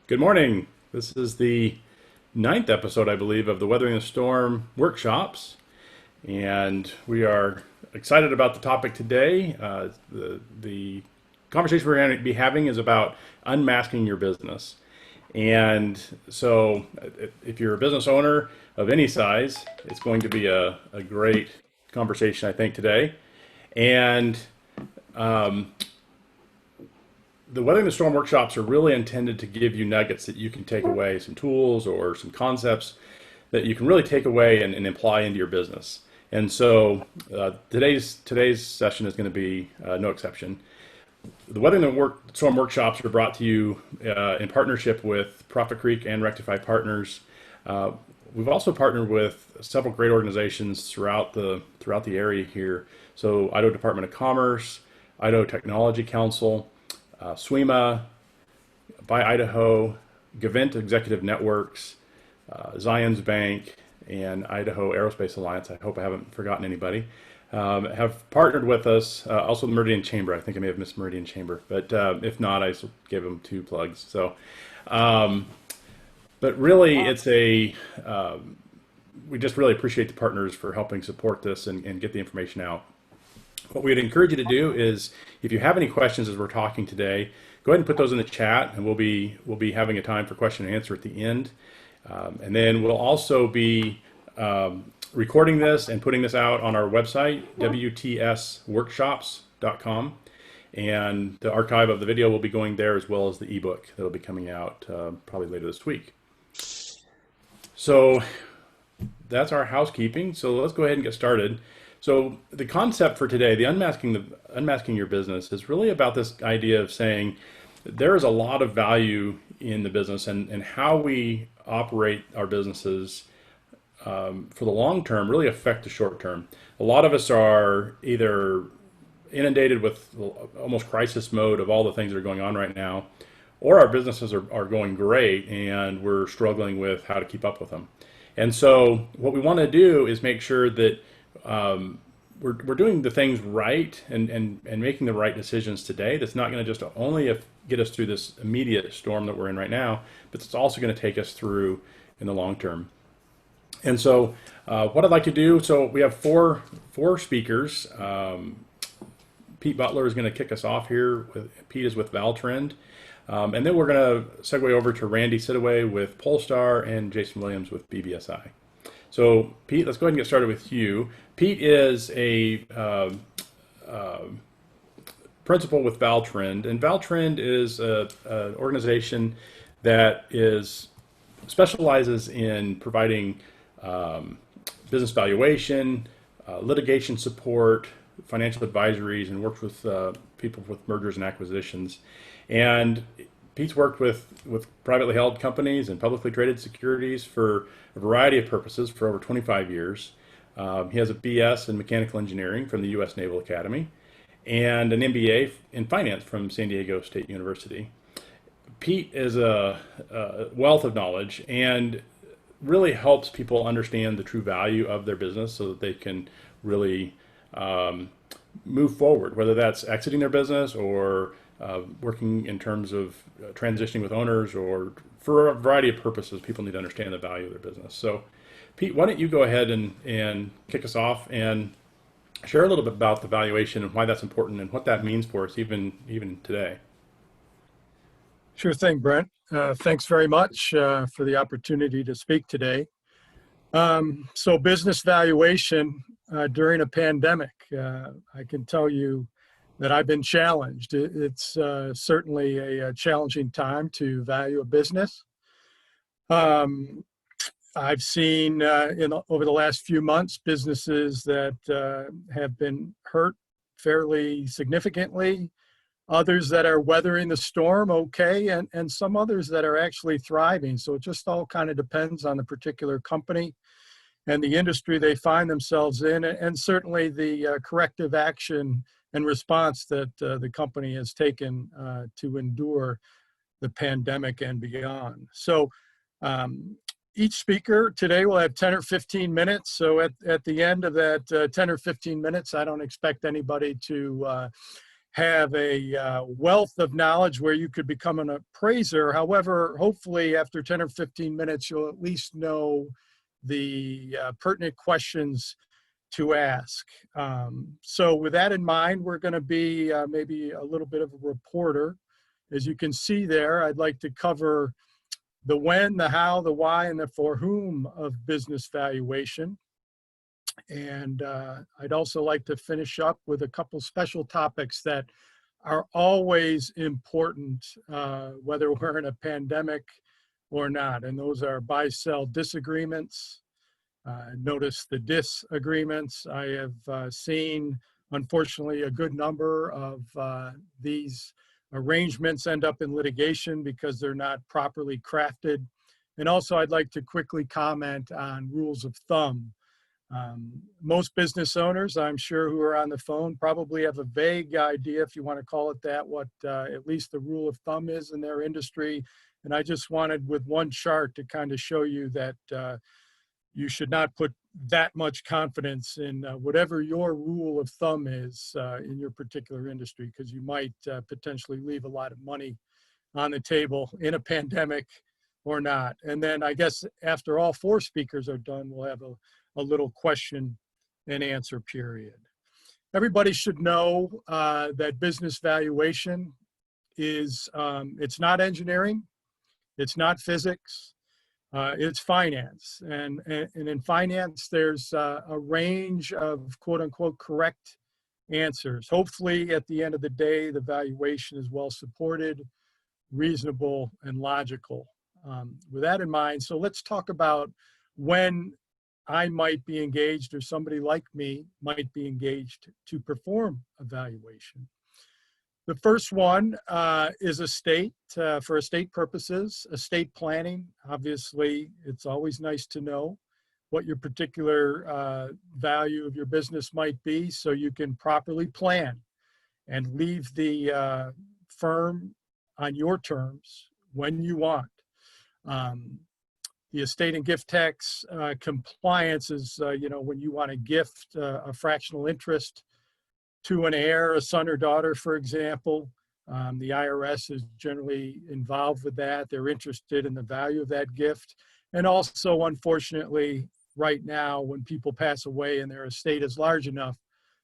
Good morning. This is the ninth episode, I believe, of the Weathering the Storm workshops. And we are excited about the topic today. The conversation we're going to be having is about unmasking your business. And so, if you're a business owner of any size, it's going to be a great conversation, I think, today. And the Weathering the Storm workshops are really intended to give you nuggets that you can take away, some tools or some concepts that you can really take away and apply into your business. And so today's session is going to be no exception. The Weathering the Storm workshops are brought to you in partnership with Profit Creek and Rectify Partners. We've also partnered with several great organizations throughout the area here. So Idaho Department of Commerce, Idaho Technology Council, SWEMA, by Idaho, Gavent Executive Networks, Zions Bank, and Idaho Aerospace Alliance. I hope I haven't forgotten anybody. Have partnered with us. Also, the Meridian Chamber. I think I may have missed Meridian Chamber, but if not, I gave them two plugs. So, but really, we just really appreciate the partners for helping support this and get the information out. What we'd encourage you to do is, if you have any questions as we're talking today, go ahead and put those in the chat, and we'll be having a time for question and answer at the end. And then we'll also be recording this and putting this out on our website, wtsworkshops.com. And the archive of the video will be going there, as well as the ebook that will be coming out probably later this week. So that's our housekeeping. So let's go ahead and get started. So the concept for today, the unmasking your business, is really about this idea of saying that there is a lot of value in the business, and how we operate our businesses for the long term really affect the short term. A lot of us are either inundated with almost crisis mode of all the things that are going on right now, or our businesses are going great and we're struggling with how to keep up with them. And so what we want to do is make sure that we're doing the things right and making the right decisions today. That's not going to just only get us through this immediate storm that we're in right now, but it's also going to take us through in the long term. And so what I'd like to do, so we have four speakers. Pete Butler is going to kick us off here. Pete is with Valtrend. And then we're going to segue over to Randy Sidaway with Polestar and Jason Williams with BBSI. So Pete, let's go ahead and get started with you. Pete is a principal with Valtrend, and Valtrend is an organization that specializes in providing business valuation, litigation support, financial advisories, and works with people with mergers and acquisitions. And Pete's worked with privately held companies and publicly traded securities for a variety of purposes for over 25 years. He has a BS in mechanical engineering from the U.S. Naval Academy and an MBA in finance from San Diego State University. Pete is a wealth of knowledge and really helps people understand the true value of their business so that they can really move forward, whether that's exiting their business or working in terms of transitioning with owners, or for a variety of purposes. People need to understand the value of their business. So Pete, why don't you go ahead and kick us off and share a little bit about the valuation and why that's important and what that means for us even today. Sure thing, Brent. Thanks very much for the opportunity to speak today. So business valuation during a pandemic, I can tell you that I've been challenged. It's certainly a challenging time to value a business. I've seen over the last few months businesses that have been hurt fairly significantly, others that are weathering the storm okay, and some others that are actually thriving. So it just all kind of depends on the particular company and the industry they find themselves in, and certainly the corrective action and response that the company has taken to endure the pandemic and beyond. So each speaker today will have 10 or 15 minutes. So at the end of that 10 or 15 minutes, I don't expect anybody to have a wealth of knowledge where you could become an appraiser. However, hopefully after 10 or 15 minutes, you'll at least know the pertinent questions to ask. So with that in mind, we're going to be maybe a little bit of a reporter. As you can see there, I'd like to cover the when, the how, the why, and the for whom of business valuation. And I'd also like to finish up with a couple special topics that are always important, whether we're in a pandemic or not. And those are buy-sell disagreements. Notice the disagreements. I have seen, unfortunately, a good number of these arrangements end up in litigation because they're not properly crafted. And also, I'd like to quickly comment on rules of thumb. Most business owners, I'm sure, who are on the phone probably have a vague idea, if you want to call it that, what at least the rule of thumb is in their industry. And I just wanted with one chart to kind of show you that you should not put that much confidence in whatever your rule of thumb is in your particular industry, because you might potentially leave a lot of money on the table in a pandemic or not. And then I guess after all four speakers are done, we'll have a little question and answer period. Everybody should know that business valuation is, it's not engineering, it's not physics, it's finance. And in finance, there's a range of quote unquote correct answers. Hopefully at the end of the day, the valuation is well supported, reasonable, and logical. With that in mind, so let's talk about when I might be engaged or somebody like me might be engaged to perform a valuation. The first one is estate, for estate purposes, estate planning. Obviously, it's always nice to know what your particular value of your business might be so you can properly plan and leave the firm on your terms when you want. The estate and gift tax compliance is, when you want to gift a fractional interest to an heir, a son or daughter, for example. The IRS is generally involved with that. They're interested in the value of that gift. And also, unfortunately, right now, when people pass away and their estate is large enough,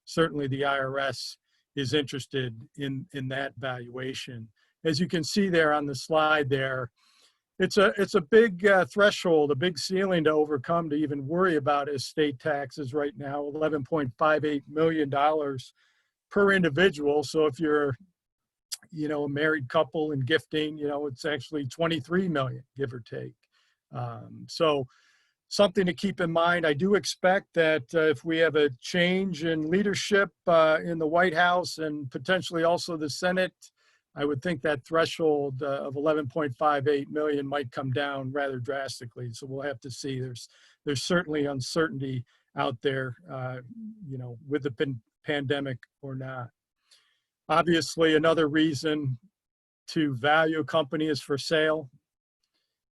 certainly the IRS is interested in that valuation. As you can see there on the slide there, it's a big threshold, a big ceiling to overcome to even worry about estate taxes right now, $11.58 million per individual. So if you're, a married couple and gifting, it's actually 23 million, give or take. So something to keep in mind. I do expect that if we have a change in leadership in the White House and potentially also the Senate, I would think that threshold of 11.58 million might come down rather drastically. So we'll have to see. There's certainly uncertainty out there, with the pandemic or not. Obviously, another reason to value a company is for sale.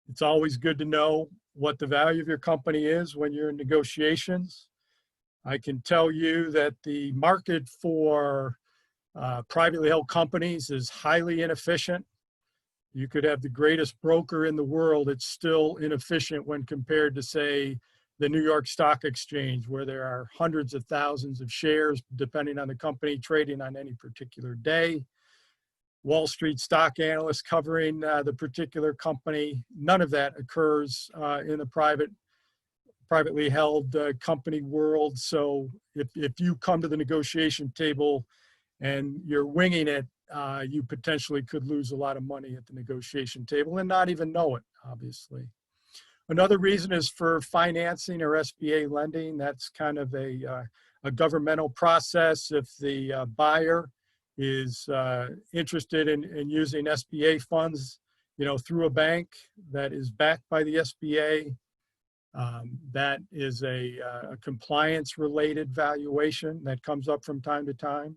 It's always good to know what the value of your company is when you're in negotiations. I can tell you that the market for privately held companies is highly inefficient. You could have the greatest broker in the world. It's still inefficient when compared to, say, the New York Stock Exchange, where there are hundreds of thousands of shares, depending on the company, trading on any particular day. Wall Street stock analysts covering the particular company. None of that occurs in the privately held company world. So if you come to the negotiation table and you're winging it, you potentially could lose a lot of money at the negotiation table and not even know it, obviously. Another reason is for financing or SBA lending. That's kind of a governmental process. If the buyer is interested in using SBA funds, through a bank that is backed by the SBA, that is a compliance-related valuation that comes up from time to time.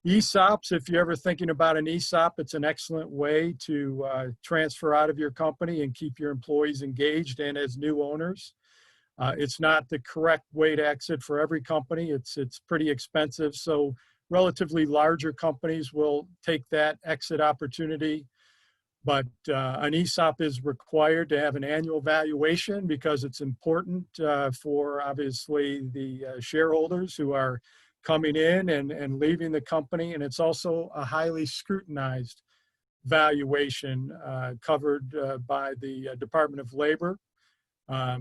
ESOPs, if you're ever thinking about an ESOP, it's an excellent way to transfer out of your company and keep your employees engaged and as new owners. It's not the correct way to exit for every company. It's pretty expensive. So Relatively larger companies will take that exit opportunity. But an ESOP is required to have an annual valuation because it's important for obviously the shareholders who are coming in and leaving the company. And it's also a highly scrutinized valuation covered by the Department of Labor.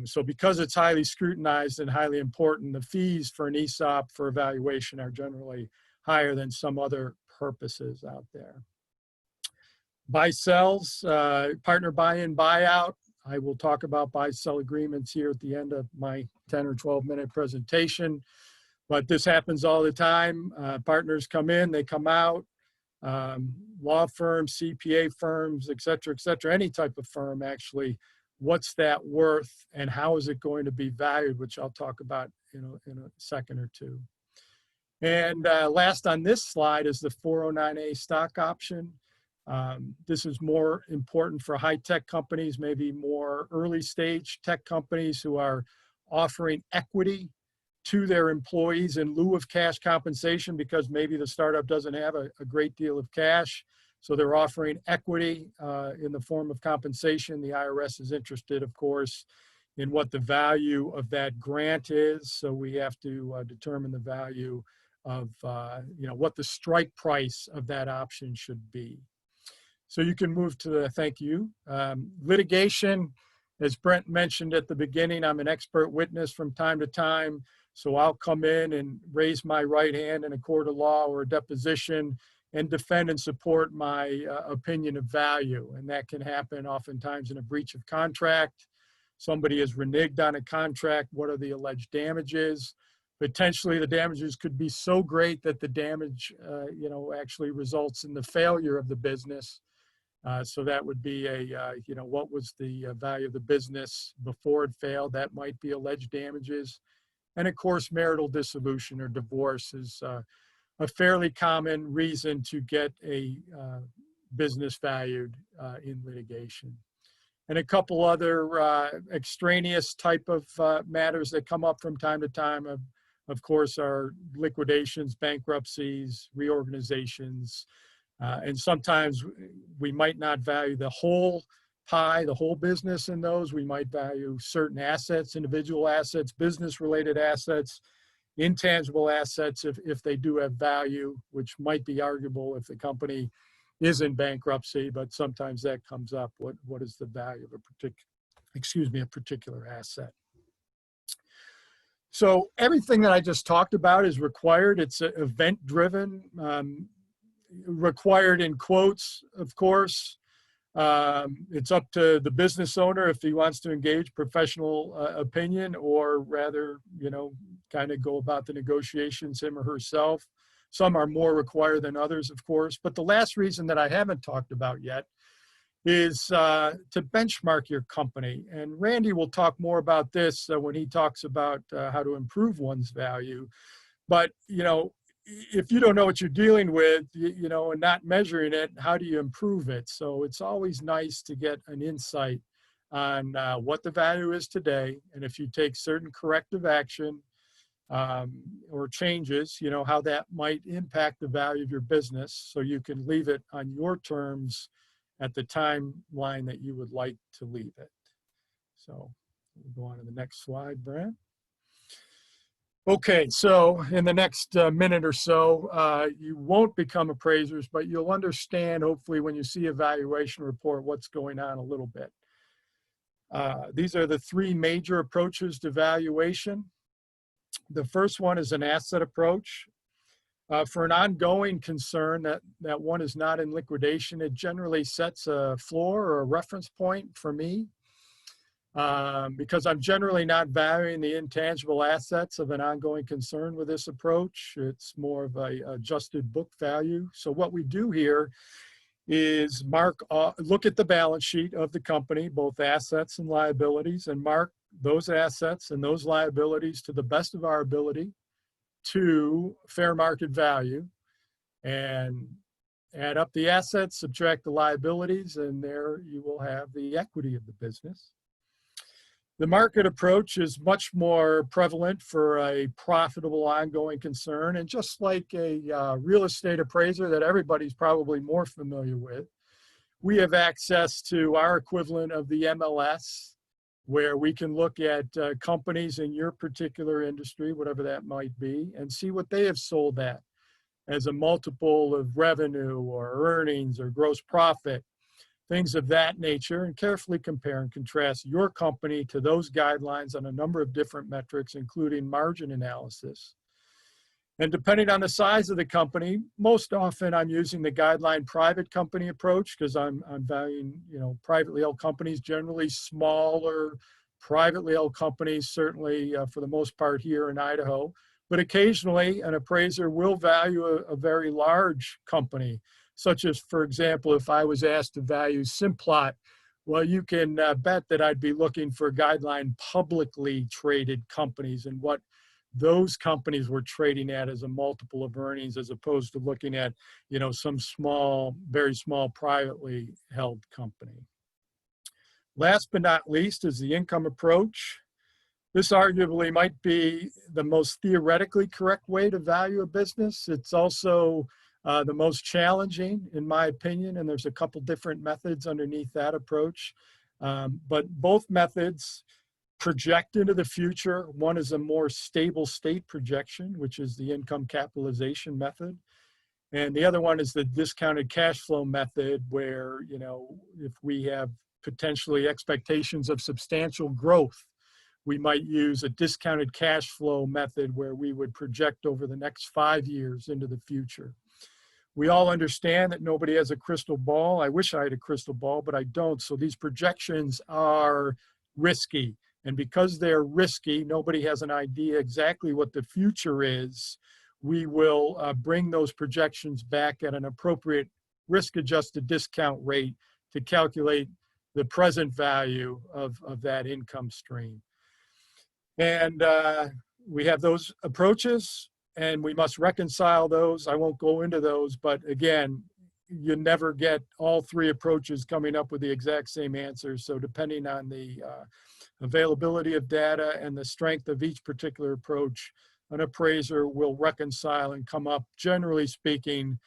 So because it's highly scrutinized and highly important, the fees for an ESOP for evaluation are generally higher than some other purposes out there. Buy-sells, partner buy-in, buyout. I will talk about buy-sell agreements here at the end of my 10 or 12-minute presentation, but this happens all the time. Partners come in, they come out. Law firms, CPA firms, et cetera, any type of firm actually, what's that worth and how is it going to be valued, which I'll talk about in a second or two. And last on this slide is the 409A stock option. This is more important for high-tech companies, maybe more early-stage tech companies who are offering equity to their employees in lieu of cash compensation because maybe the startup doesn't have a great deal of cash. So they're offering equity in the form of compensation. The IRS is interested, of course, in what the value of that grant is. So we have to determine the value of what the strike price of that option should be. So you can move to the thank you. Litigation, as Brent mentioned at the beginning, I'm an expert witness from time to time. So I'll come in and raise my right hand in a court of law or a deposition and defend and support my opinion of value. And that can happen oftentimes in a breach of contract. Somebody has reneged on a contract. What are the alleged damages? Potentially the damages could be so great that the damage actually results in the failure of the business. So that would be what was the value of the business before it failed? That might be alleged damages. And of course, marital dissolution or divorce is a fairly common reason to get a business valued in litigation. And a couple other extraneous type of matters that come up from time to time, of course, are liquidations, bankruptcies, reorganizations. And sometimes we might not value the whole pie, the whole business in those. We might value certain assets, individual assets, business-related assets, intangible assets if they do have value, which might be arguable if the company is in bankruptcy, but sometimes that comes up. What is the value of a particular asset? So everything that I just talked about is required. It's event-driven. Required in quotes, of course. It's up to the business owner if he wants to engage professional opinion or rather, kind of go about the negotiations him or herself. Some are more required than others, of course. But the last reason that I haven't talked about yet is to benchmark your company. And Randy will talk more about this when he talks about how to improve one's value. But, if you don't know what you're dealing with, and not measuring it, how do you improve it? So it's always nice to get an insight on what the value is today. And if you take certain corrective action or changes, how that might impact the value of your business so you can leave it on your terms at the timeline that you would like to leave it. So we'll go on to the next slide, Brent. Okay, so in the next minute or so, you won't become appraisers, but you'll understand, hopefully, when you see a valuation report, what's going on a little bit. These are the three major approaches to valuation. The first one is an asset approach. For an ongoing concern that one is not in liquidation, it generally sets a floor or a reference point for me. Because I'm generally not valuing the intangible assets of an ongoing concern with this approach. It's more of a adjusted book value. So what we do here is look at the balance sheet of the company, both assets and liabilities, and mark those assets and those liabilities to the best of our ability to fair market value, and add up the assets, subtract the liabilities, and there you will have the equity of the business. The market approach is much more prevalent for a profitable ongoing concern. And just like a real estate appraiser that everybody's probably more familiar with, we have access to our equivalent of the MLS, where we can look at companies in your particular industry, whatever that might be, and see what they have sold at as a multiple of revenue or earnings or gross profit, things of that nature, and carefully compare and contrast your company to those guidelines on a number of different metrics, including margin analysis. And depending on the size of the company, most often I'm using the guideline private company approach because I'm valuing, privately held companies, generally smaller privately held companies, certainly for the most part here in Idaho. But occasionally an appraiser will value a very large company, such as, for example, if I was asked to value Simplot, well, you can bet that I'd be looking for guideline publicly traded companies and what those companies were trading at as a multiple of earnings, as opposed to looking at, some small, very small privately held company. Last but not least is the income approach. This arguably might be the most theoretically correct way to value a business. It's also the most challenging, in my opinion, and there's a couple different methods underneath that approach. But both methods project into the future. One is a more stable state projection, which is the income capitalization method. And the other one is the discounted cash flow method, where, if we have potentially expectations of substantial growth, we might use a discounted cash flow method where we would project over the next 5 years into the future. We all understand that nobody has a crystal ball. I wish I had a crystal ball, but I don't. So these projections are risky. And because they're risky, nobody has an idea exactly what the future is. We will bring those projections back at an appropriate risk-adjusted discount rate to calculate the present value of that income stream. And we have those approaches, and we must reconcile those. I won't go into those, but again, you never get all three approaches coming up with the exact same answer. So depending on the availability of data and the strength of each particular approach, an appraiser will reconcile and come up, generally speaking,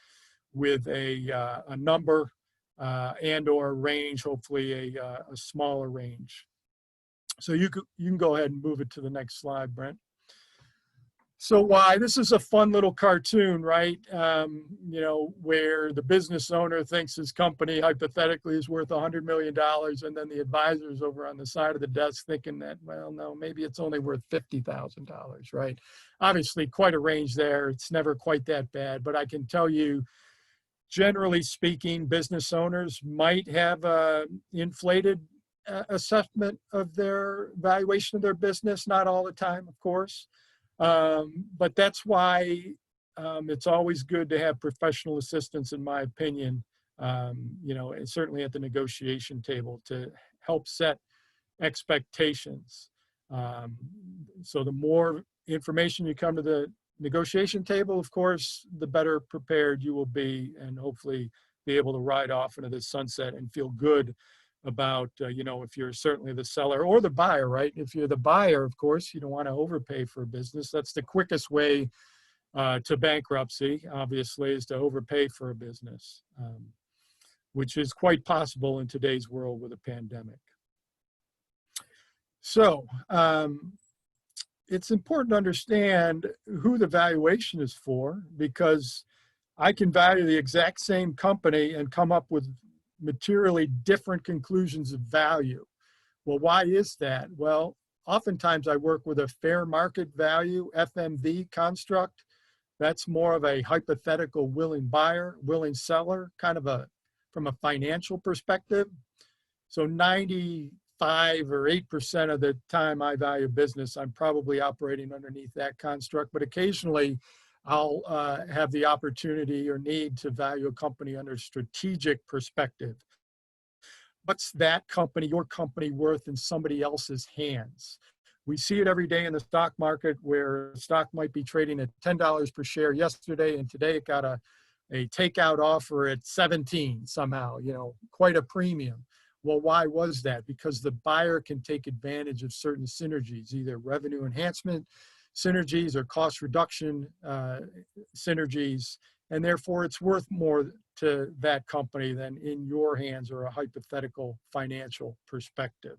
with a number and or a range, hopefully a smaller range. So you can go ahead and move it to the next slide, Brent. So why? This is a fun little cartoon, right? Where the business owner thinks his company hypothetically is worth $100 million, and then the advisor's over on the side of the desk thinking that, well, no, maybe it's only worth $50,000, right? Obviously, quite a range there. It's never quite that bad, but I can tell you, generally speaking, business owners might have inflated assessment of their valuation of their business, not all the time, of course. But that's why it's always good to have professional assistance, in my opinion, and certainly at the negotiation table to help set expectations. So the more information you come to the negotiation table, of course, the better prepared you will be, and hopefully be able to ride off into the sunset and feel good about, if you're certainly the seller or the buyer, right? If you're the buyer, of course, you don't want to overpay for a business. That's the quickest way to bankruptcy, obviously, is to overpay for a business, which is quite possible in today's world with a pandemic. So it's important to understand who the valuation is for, because I can value the exact same company and come up with materially different conclusions of value. Well, why is that? Well, oftentimes I work with a fair market value, FMV construct. That's more of a hypothetical willing buyer, willing seller, kind of from a financial perspective. So 95 or 8% of the time I value business, I'm probably operating underneath that construct, but occasionally I'll have the opportunity or need to value a company under strategic perspective. What's that company, your company, worth in somebody else's hands? We see it every day in the stock market, where stock might be trading at $10 per share yesterday, and today it got a takeout offer at 17 somehow, quite a premium. Well, why was that? Because the buyer can take advantage of certain synergies, either revenue enhancement synergies or cost reduction synergies, and therefore it's worth more to that company than in your hands or a hypothetical financial perspective.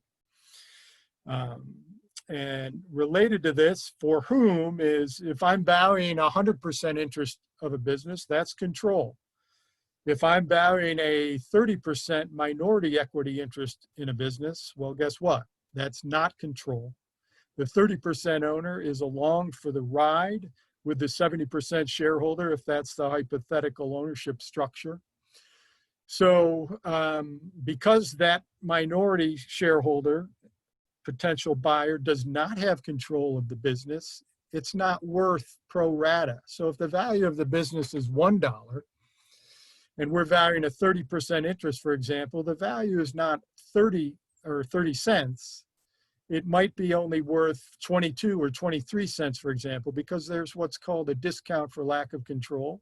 And related to this, for whom is, if I'm valuing 100% interest of a business, that's control. If I'm valuing a 30% minority equity interest in a business, well, guess what? That's not control. The 30% owner is along for the ride with the 70% shareholder, if that's the hypothetical ownership structure. So because that minority shareholder, potential buyer, does not have control of the business, it's not worth pro rata. So if the value of the business is $1 and we're valuing a 30% interest, for example, the value is not 30 or 30 cents. It might be only worth 22 or 23 cents, for example, because there's what's called a discount for lack of control.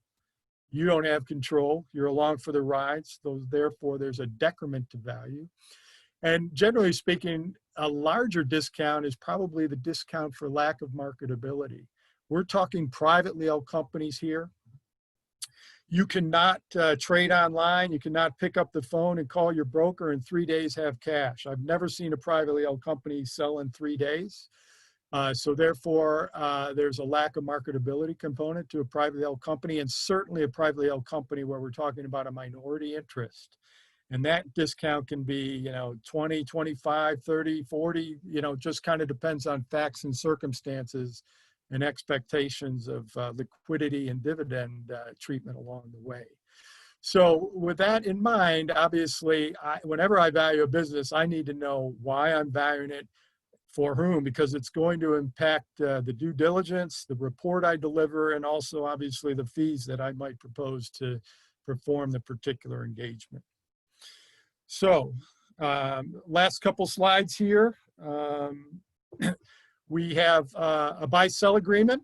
You don't have control. You're along for the rides. Therefore, there's a decrement to value. And generally speaking, a larger discount is probably the discount for lack of marketability. We're talking privately held companies here. You cannot trade online. You cannot pick up the phone and call your broker in 3 days have cash. I've never seen a privately held company sell in 3 days. So therefore, there's a lack of marketability component to a privately held company, and certainly a privately held company where we're talking about a minority interest. And that discount can be, 20, 25, 30, 40, just kind of depends on facts and circumstances and expectations of liquidity and dividend treatment along the way. So with that in mind, obviously, whenever I value a business, I need to know why I'm valuing it, for whom, because it's going to impact the due diligence, the report I deliver, and also obviously the fees that I might propose to perform the particular engagement. So last couple slides here. We have a buy-sell agreement,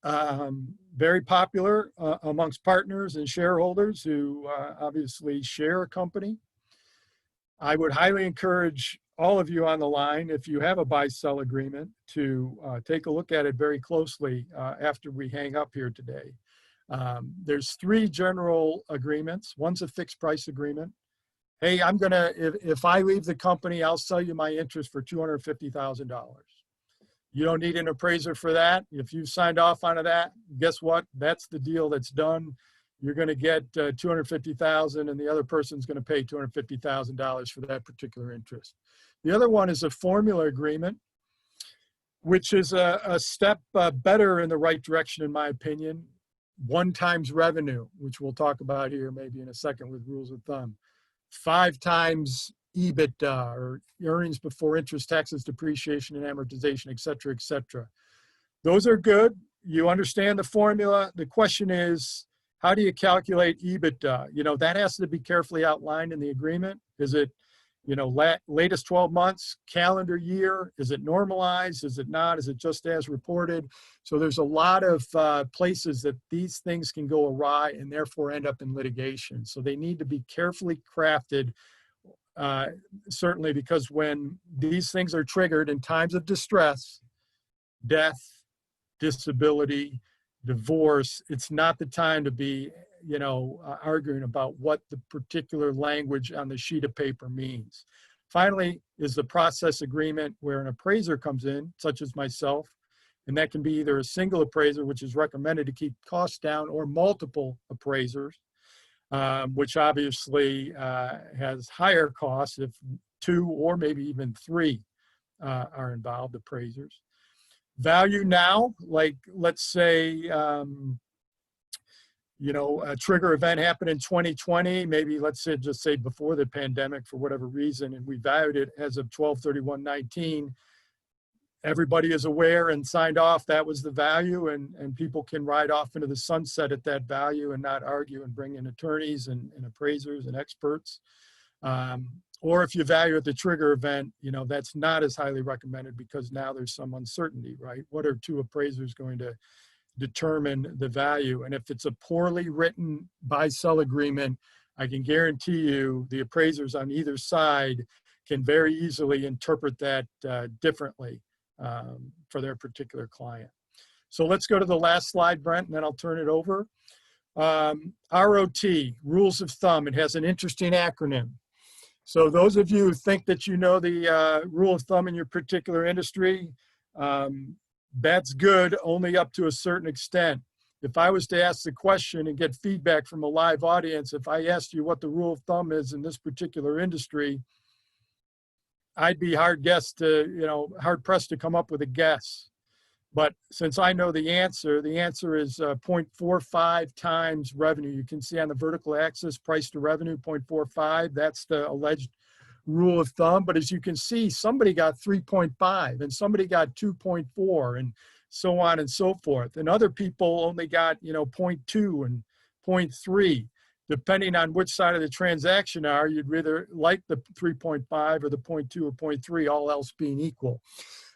very popular amongst partners and shareholders who obviously share a company. I would highly encourage all of you on the line, if you have a buy-sell agreement, to take a look at it very closely after we hang up here today. There's 3 general agreements. One's a fixed price agreement. Hey, if I leave the company, I'll sell you my interest for $250,000. You don't need an appraiser for that. If you've signed off on that, guess what? That's the deal that's done. You're going to get $250,000, and the other person's going to pay $250,000 for that particular interest. The other one is a formula agreement, which is a step better in the right direction, in my opinion. 1 times revenue, which we'll talk about here maybe in a second with rules of thumb. 5 times EBITDA, or earnings before interest, taxes, depreciation, and amortization, et cetera, et cetera. Those are good. You understand the formula. The question is, how do you calculate EBITDA? That has to be carefully outlined in the agreement. Is it, latest 12 months, calendar year? Is it normalized? Is it not? Is it just as reported? So there's a lot of places that these things can go awry and therefore end up in litigation. So they need to be carefully crafted, certainly because when these things are triggered in times of distress, death, disability, divorce, it's not the time to be, arguing about what the particular language on the sheet of paper means. Finally, is the process agreement, where an appraiser comes in, such as myself, and that can be either a single appraiser, which is recommended to keep costs down, or multiple appraisers, which obviously has higher costs if 2 or maybe even 3 are involved, appraisers. Value now, like let's say, a trigger event happened in 2020, maybe let's say, just say before the pandemic for whatever reason, and we valued it as of 12/31/19. Everybody is aware and signed off that was the value, and people can ride off into the sunset at that value and not argue and bring in attorneys and appraisers and experts. Or if you value at the trigger event, that's not as highly recommended, because now there's some uncertainty, right? What are 2 appraisers going to determine the value? And if it's a poorly written buy-sell agreement, I can guarantee you the appraisers on either side can very easily interpret that differently for their particular client. So let's go to the last slide, Brent, and then I'll turn it over. ROT, rules of thumb. It has an interesting acronym. So those of you who think that you know the rule of thumb in your particular industry, that's good only up to a certain extent. If I was to ask the question and get feedback from a live audience, if I asked you what the rule of thumb is in this particular industry, I'd be hard pressed to come up with a guess. But since I know the answer is 0.45 times revenue. You can see on the vertical axis, price to revenue, 0.45. That's the alleged rule of thumb. But as you can see, somebody got 3.5 and somebody got 2.4 and so on and so forth. And other people only got, 0.2 and 0.3. Depending on which side of the transaction are, you'd rather like the 3.5 or the 0.2 or 0.3, all else being equal.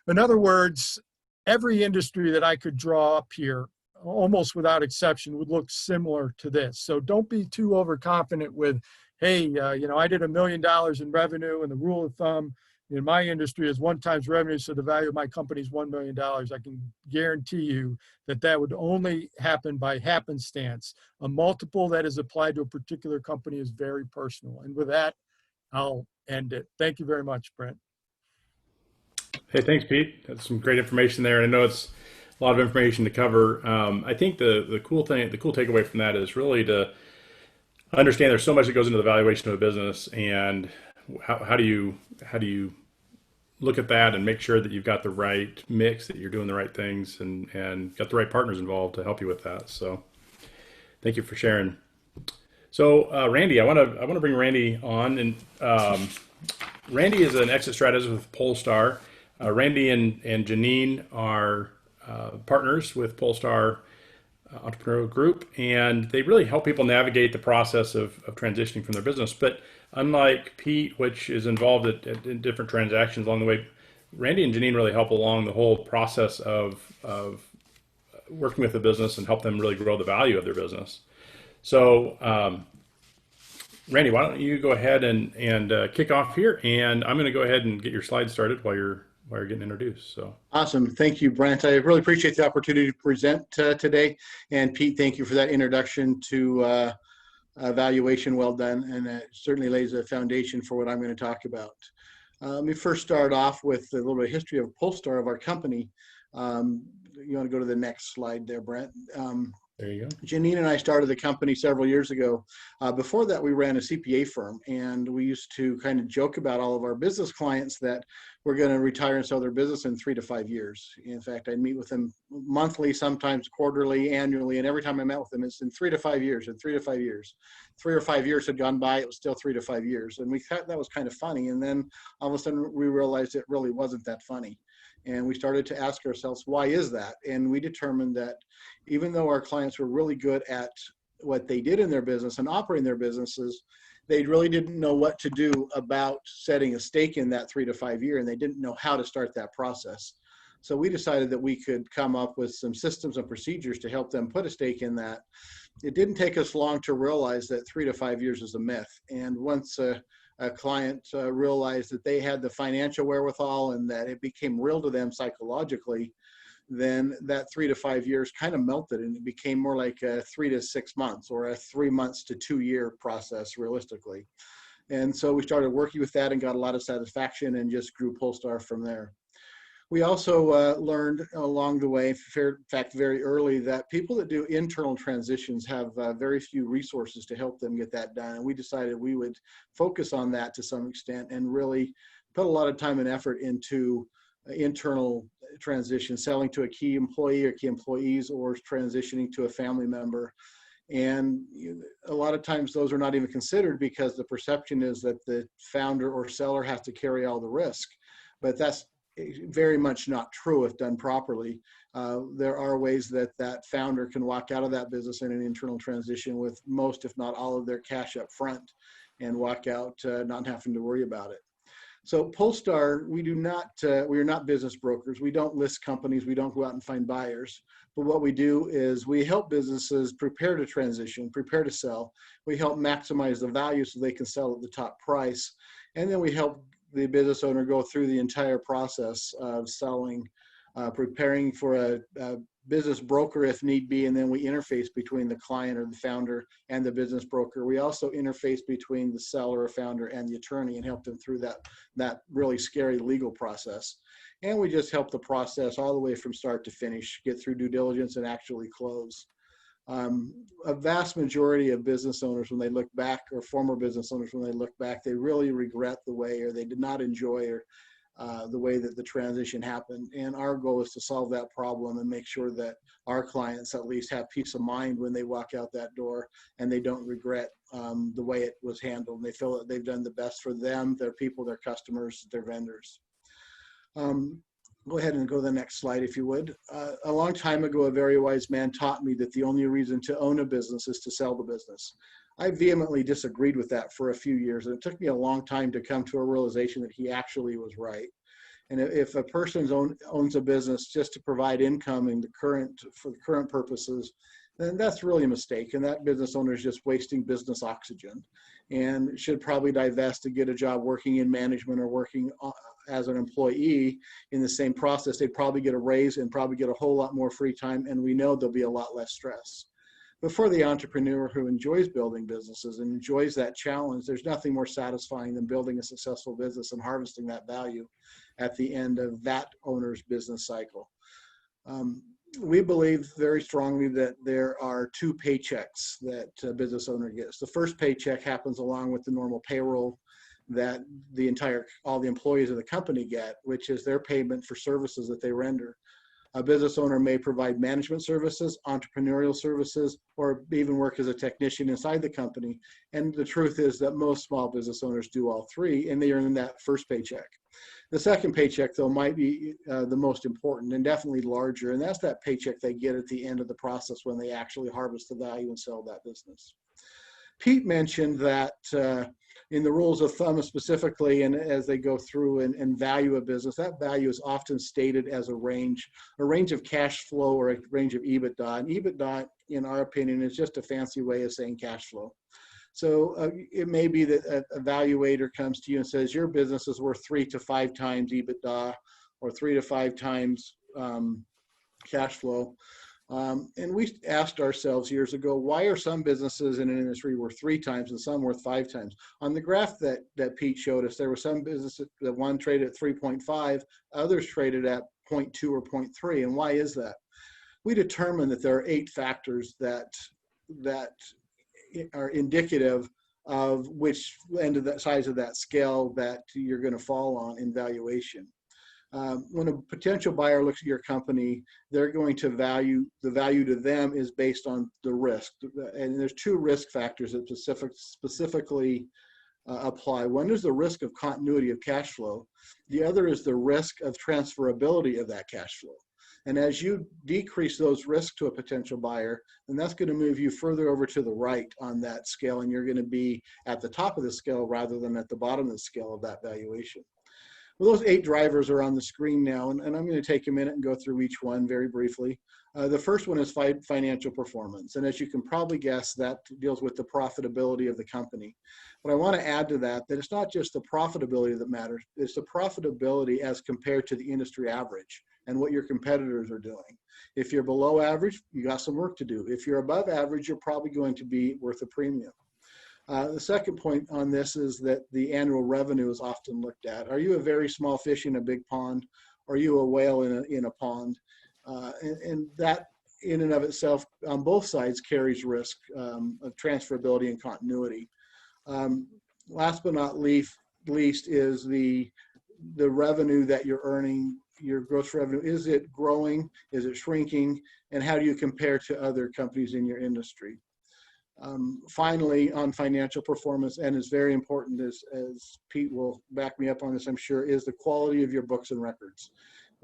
In other words, every industry that I could draw up here, almost without exception, would look similar to this. So don't be too overconfident with, hey, I did $1 million in revenue, and the rule of thumb in my industry is 1 times revenue, so the value of my company is $1 million. I can guarantee you that that would only happen by happenstance. A multiple that is applied to a particular company is very personal. And with that, I'll end it. Thank you very much, Brent. Hey, thanks, Pete. That's some great information there. And I know it's a lot of information to cover. I think the cool takeaway from that is really to understand there's so much that goes into the valuation of a business, and how do you look at that and make sure that you've got the right mix, that you're doing the right things, and got the right partners involved to help you with that. So, thank you for sharing. So, Randy, I want to bring Randy on, and Randy is an exit strategist with Polestar. Randy and Janine are partners with Polestar Entrepreneurial Group, and they really help people navigate the process of transitioning from their business. But unlike Pete, which is involved in different transactions along the way, Randy and Janine really help along the whole process of working with the business and help them really grow the value of their business. So, Randy, why don't you go ahead and kick off here, and I'm going to go ahead and get your slides started while you're getting introduced. So awesome. Thank you, Brent. I really appreciate the opportunity to present today. And Pete, thank you for that introduction to valuation. Well done. And it certainly lays a foundation for what I'm going to talk about. Let me first start off with a little bit of history of Polestar, of our company. You want to go to the next slide there, Brent? there you go. Janine and I started the company several years ago. Before that, we ran a CPA firm, and we used to kind of joke about all of our business clients that we're going to retire and sell their business in 3 to 5 years. In fact, I'd meet with them monthly, sometimes quarterly, annually, and every time I met with them, it's in 3 to 5 years, in 3 to 5 years. 3 or 5 years had gone by, it was still 3 to 5 years. And we thought that was kind of funny. And then all of a sudden, we realized it really wasn't that funny. And we started to ask ourselves, why is that? And we determined that even though our clients were really good at what they did in their business and operating their businesses, they really didn't know what to do about setting a stake in that 3 to 5 year, and they didn't know how to start that process. So we decided that we could come up with some systems and procedures to help them put a stake in that. It didn't take us long to realize that 3 to 5 years is a myth. And once a client realized that they had the financial wherewithal and that it became real to them psychologically, then that 3 to 5 years kind of melted, and it became more like a 3 to 6 months or a 3 months to 2 year process realistically. And so we started working with that and got a lot of satisfaction and just grew Polestar from there. We also learned along the way, in fact, very early, that people that do internal transitions have very few resources to help them get that done. And we decided we would focus on that to some extent and really put a lot of time and effort into internal transition, selling to a key employee or key employees, or transitioning to a family member. And a lot of times those are not even considered because the perception is that the founder or seller has to carry all the risk. But that's very much not true if done properly. There are ways that that founder can walk out of that business in an internal transition with most, if not all, of their cash up front and walk out not having to worry about it. So Polestar, we are not business brokers. We don't list companies. We don't go out and find buyers. But what we do is we help businesses prepare to transition, prepare to sell. We help maximize the value so they can sell at the top price. And then we help the business owner go through the entire process of selling, preparing for a business broker if need be, and then we interface between the client or the founder and the business broker. We also interface between the seller or founder and the attorney and help them through that really scary legal process. And we just help the process all the way from start to finish, get through due diligence and actually close. A vast majority of business owners, when they look back, or former business owners, when they look back, they really regret the way, or they did not enjoy, or the way that the transition happened. And our goal is to solve that problem and make sure that our clients at least have peace of mind when they walk out that door, and they don't regret the way it was handled. And they feel that they've done the best for them, their people, their customers, their vendors. Go ahead and go to the next slide, if you would. A long time ago, a very wise man taught me that the only reason to own a business is to sell the business. I vehemently disagreed with that for a few years, and it took me a long time to come to a realization that he actually was right. And if a person owns a business just to provide income for the current purposes, then that's really a mistake. And that business owner is just wasting business oxygen, and should probably divest to get a job working in management or working as an employee in the same process. They'd probably get a raise and probably get a whole lot more free time, and we know there'll be a lot less stress. But for the entrepreneur who enjoys building businesses and enjoys that challenge, there's nothing more satisfying than building a successful business and harvesting that value at the end of that owner's business cycle. We believe very strongly that there are two paychecks that a business owner gets. The first paycheck happens along with the normal payroll that all the employees of the company get, which is their payment for services that they render. A business owner may provide management services, entrepreneurial services, or even work as a technician inside the company. And the truth is that most small business owners do all three, and they earn that first paycheck. The second paycheck, though, might be the most important and definitely larger, and that's that paycheck they get at the end of the process when they actually harvest the value and sell that business. Pete mentioned that in the rules of thumb specifically, and as they go through and value a business, that value is often stated as a range of cash flow or a range of EBITDA. And EBITDA, in our opinion, is just a fancy way of saying cash flow. So it may be that an evaluator comes to you and says, your business is worth 3 to 5 times EBITDA or 3 to 5 times cash flow. And we asked ourselves years ago, why are some businesses in an industry worth 3 times and some worth 5 times? On the graph that Pete showed us, there were some businesses that one traded at 3.5, others traded at 0.2 or 0.3. And why is that? We determined that there are 8 factors that are indicative of which end of that size of that scale that you're going to fall on in valuation. When a potential buyer looks at your company, they're going to the value to them is based on the risk. And there's 2 risk factors that specifically apply. One is the risk of continuity of cash flow. The other is the risk of transferability of that cash flow. And as you decrease those risks to a potential buyer, then that's going to move you further over to the right on that scale, and you're going to be at the top of the scale rather than at the bottom of the scale of that valuation. Well, those 8 drivers are on the screen now, and I'm going to take a minute and go through each one very briefly. The first one is financial performance, and as you can probably guess, that deals with the profitability of the company. But I want to add to that it's not just the profitability that matters, it's the profitability as compared to the industry average and what your competitors are doing. If you're below average, you got some work to do. If you're above average, you're probably going to be worth a premium. The second point on this is that the annual revenue is often looked at. Are you a very small fish in a big pond? Or are you a whale in a pond? And that in and of itself, on both sides, carries risk of transferability and continuity. Last but not least is the revenue that you're earning, your gross revenue. Is it growing? Is it shrinking? And how do you compare to other companies in your industry? Finally, on financial performance, and it's very important, as Pete will back me up on this, I'm sure, is the quality of your books and records.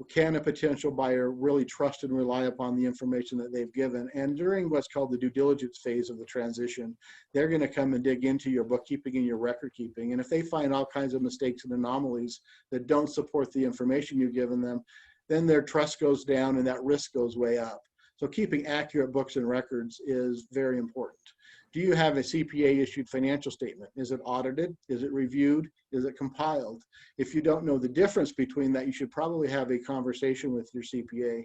Can a potential buyer really trust and rely upon the information that they've given? And during what's called the due diligence phase of the transition, they're going to come and dig into your bookkeeping and your record keeping. And if they find all kinds of mistakes and anomalies that don't support the information you've given them, then their trust goes down and that risk goes way up. So keeping accurate books and records is very important. Do you have a CPA issued financial statement? Is it audited? Is it reviewed? Is it compiled? If you don't know the difference between that, you should probably have a conversation with your CPA.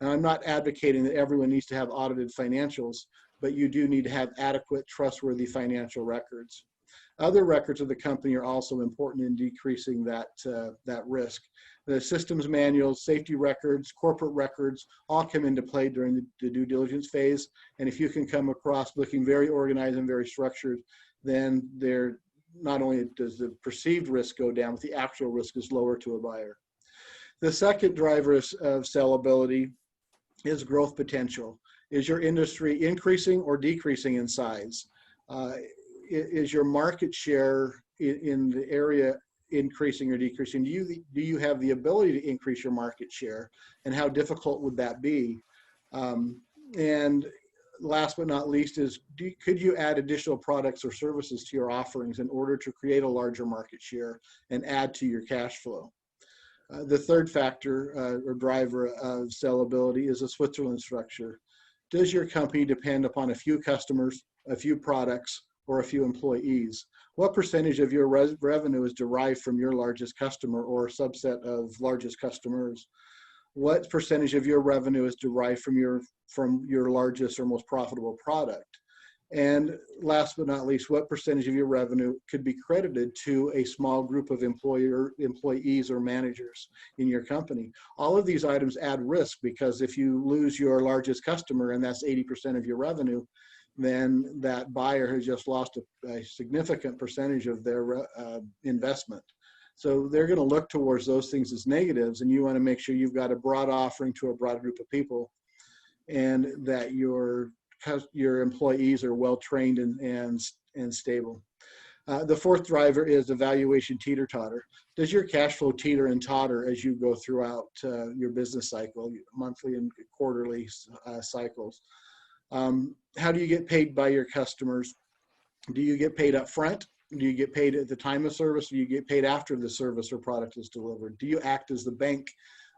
And I'm not advocating that everyone needs to have audited financials, but you do need to have adequate, trustworthy financial records. Other records of the company are also important in decreasing that risk. The systems manuals, safety records, corporate records all come into play during the due diligence phase. And if you can come across looking very organized and very structured, then not only does the perceived risk go down, but the actual risk is lower to a buyer. The second driver of sellability is growth potential. Is your industry increasing or decreasing in size? Is your market share in the area increasing or decreasing? Do you have the ability to increase your market share, and how difficult would that be? And last but not least is, could you add additional products or services to your offerings in order to create a larger market share and add to your cash flow? The third factor or driver of sellability is a Switzerland structure. Does your company depend upon a few customers, a few products, or a few employees? What percentage of your revenue is derived from your largest customer or subset of largest customers? What percentage of your revenue is derived from your largest or most profitable product? And last but not least, what percentage of your revenue could be credited to a small group of employees or managers in your company? All of these items add risk, because if you lose your largest customer and that's 80% of your revenue, then that buyer has just lost a significant percentage of their investment. So they're going to look towards those things as negatives, and you want to make sure you've got a broad offering to a broad group of people, and that your employees are well trained and stable. The fourth driver is evaluation teeter-totter. Does your cash flow teeter and totter as you go throughout your business cycle, monthly and quarterly cycles? How do you get paid by your customers? Do you get paid up front? Do you get paid at the time of service? Do you get paid after the service or product is delivered? Do you act as the bank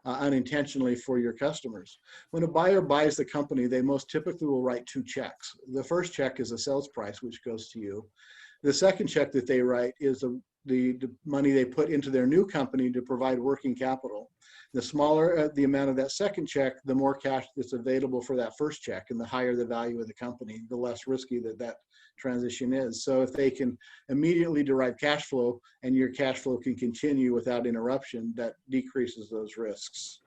unintentionally for your customers? When a buyer buys the company, they most typically will write two checks. The first check is a sales price, which goes to you. The second check that they write is the money they put into their new company to provide working capital. The smaller the amount of that second check, the more cash that's available for that first check, and the higher the value of the company, the less risky that transition is. So if they can immediately derive cash flow and your cash flow can continue without interruption, that decreases those risks.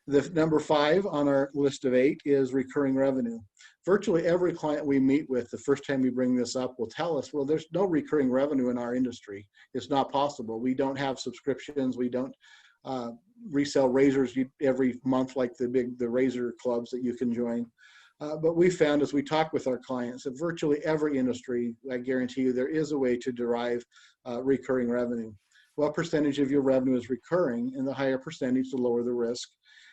The number 5 on our list of 8 is recurring revenue. Virtually every client we meet with, the first time we bring this up, will tell us, well, there's no recurring revenue in our industry. It's not possible. We don't have subscriptions. We don't resell razors every month like the razor clubs that you can join. But we found, as we talk with our clients, that virtually every industry, I guarantee you, there is a way to derive recurring revenue. What percentage of your revenue is recurring? And the higher percentage, the lower the risk.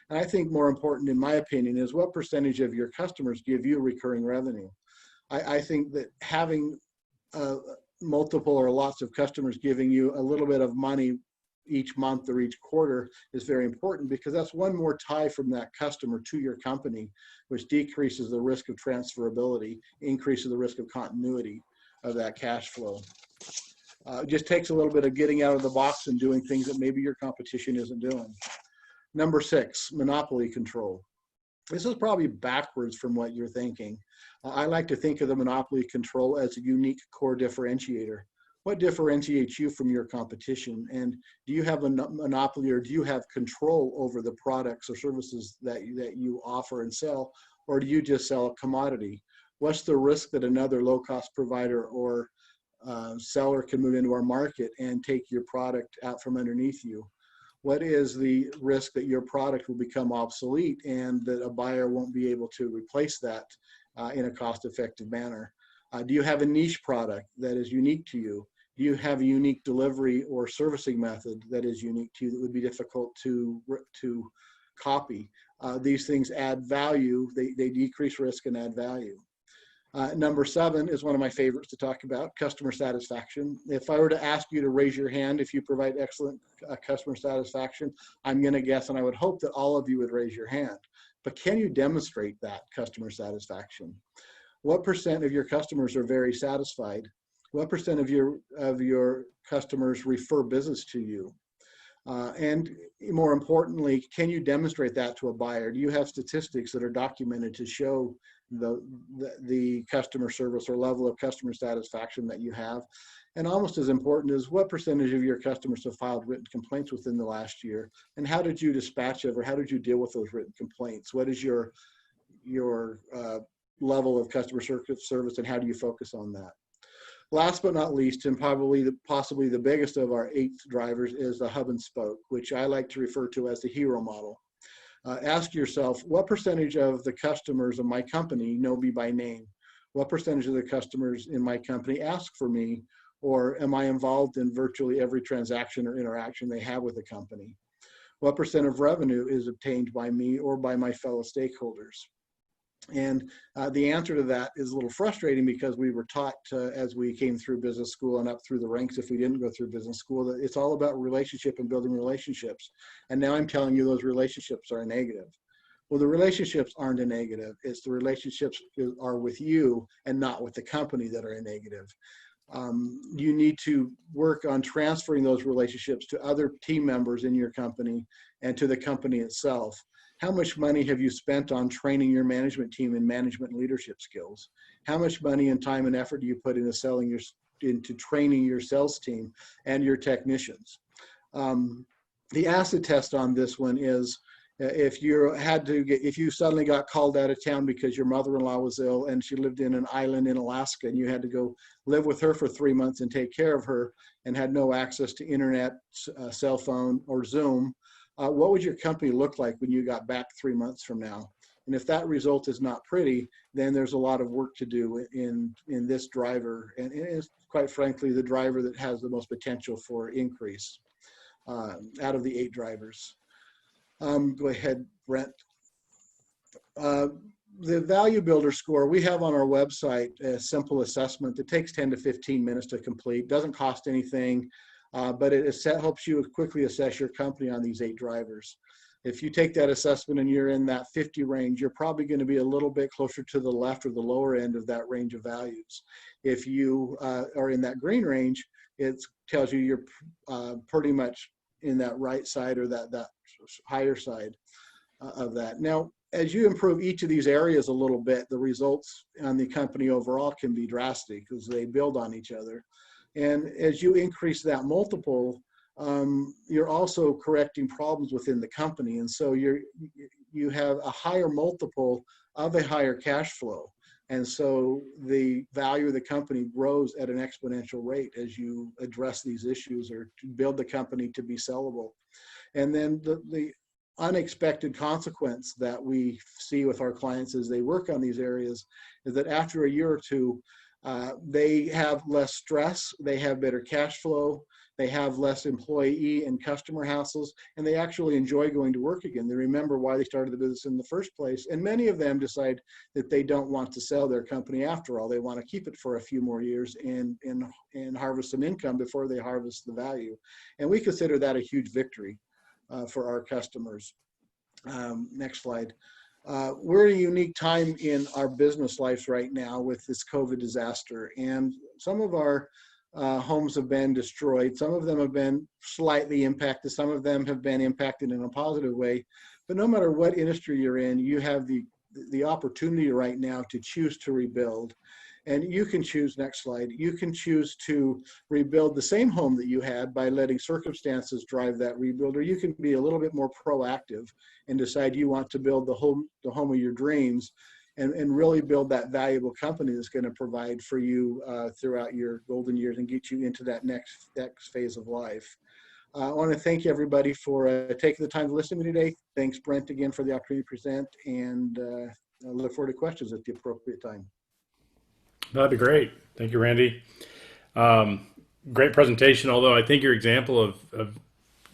And I think more important, in my opinion, is what percentage of your customers give you recurring revenue. I think that having multiple or lots of customers giving you a little bit of money each month or each quarter is very important, because that's one more tie from that customer to your company, which decreases the risk of transferability, increases the risk of continuity of that cash flow. It just takes a little bit of getting out of the box and doing things that maybe your competition isn't doing. Number 6, monopoly control. This is probably backwards from what you're thinking. I like to think of the monopoly control as a unique core differentiator. What differentiates you from your competition? And do you have a monopoly, or do you have control over the products or services that you offer and sell, or do you just sell a commodity? What's the risk that another low-cost provider or seller can move into our market and take your product out from underneath you? What is the risk that your product will become obsolete and that a buyer won't be able to replace that in a cost-effective manner? Do you have a niche product that is unique to you? Do you have a unique delivery or servicing method that is unique to you that would be difficult to copy? These things add value. They decrease risk and add value. Number 7 is one of my favorites to talk about, customer satisfaction. If I were to ask you to raise your hand if you provide excellent customer satisfaction, I'm going to guess, and I would hope that all of you would raise your hand. But can you demonstrate that customer satisfaction? What percent of your customers are very satisfied? What percent of your customers refer business to you? And more importantly, can you demonstrate that to a buyer? Do you have statistics that are documented to show the customer service or level of customer satisfaction that you have? And almost as important is, what percentage of your customers have filed written complaints within the last year? And how did you dispatch of, or how did you deal with those written complaints? What is your level of customer service, and how do you focus on that? Last but not least, and possibly the biggest of our 8 drivers, is the hub and spoke, which I like to refer to as the hero model. Ask yourself, what percentage of the customers of my company know me by name? What percentage of the customers in my company ask for me, or am I involved in virtually every transaction or interaction they have with the company? What percent of revenue is obtained by me or by my fellow stakeholders? And the answer to that is a little frustrating, because we were taught as we came through business school and up through the ranks, if we didn't go through business school, that it's all about relationship and building relationships. And now I'm telling you those relationships are a negative. Well, the relationships aren't a negative. It's the relationships are with you and not with the company that are a negative. You need to work on transferring those relationships to other team members in your company and to the company itself. How much money have you spent on training your management team in management and leadership skills? How much money and time and effort do you put into training your sales team and your technicians? The acid test on this one is, if you suddenly got called out of town because your mother-in-law was ill and she lived in an island in Alaska, and you had to go live with her for 3 months and take care of her, and had no access to internet, cell phone, or Zoom, what would your company look like when you got back 3 months from now? And if that result is not pretty, then there's a lot of work to do in this driver. And it is, quite frankly, the driver that has the most potential for increase out of the 8 drivers. Go ahead, Brent. The value builder score, we have on our website a simple assessment that takes 10 to 15 minutes to complete, doesn't cost anything. But it helps you quickly assess your company on these 8 drivers. If you take that assessment and you're in that 50 range, you're probably going to be a little bit closer to the left or the lower end of that range of values. If you are in that green range, it tells you you're pretty much in that right side, or that higher side of that. Now, as you improve each of these areas a little bit, the results on the company overall can be drastic, because they build on each other. And as you increase that multiple, you're also correcting problems within the company. And so you have a higher multiple of a higher cash flow. And so the value of the company grows at an exponential rate as you address these issues, or to build the company to be sellable. And then the unexpected consequence that we see with our clients as they work on these areas is that after a year or two, they have less stress, they have better cash flow, they have less employee and customer hassles, and they actually enjoy going to work again. They remember why they started the business in the first place, and many of them decide that they don't want to sell their company after all. They want to keep it for a few more years and harvest some income before they harvest the value. And we consider that a huge victory for our customers. Next slide. We're at a unique time in our business lives right now with this COVID disaster, and some of our homes have been destroyed. Some of them have been slightly impacted. Some of them have been impacted in a positive way. But no matter what industry you're in, you have the opportunity right now to choose to rebuild. And you can choose, next slide, you can choose to rebuild the same home that you had by letting circumstances drive that rebuild, or you can be a little bit more proactive and decide you want to build the home of your dreams, and really build that valuable company that's going to provide for you throughout your golden years and get you into that next phase of life. I want to thank everybody for taking the time to listen to me today. Thanks, Brent, again for the opportunity to present, and I look forward to questions at the appropriate time. That'd be great. Thank you, Randy. Great presentation. Although I think your example of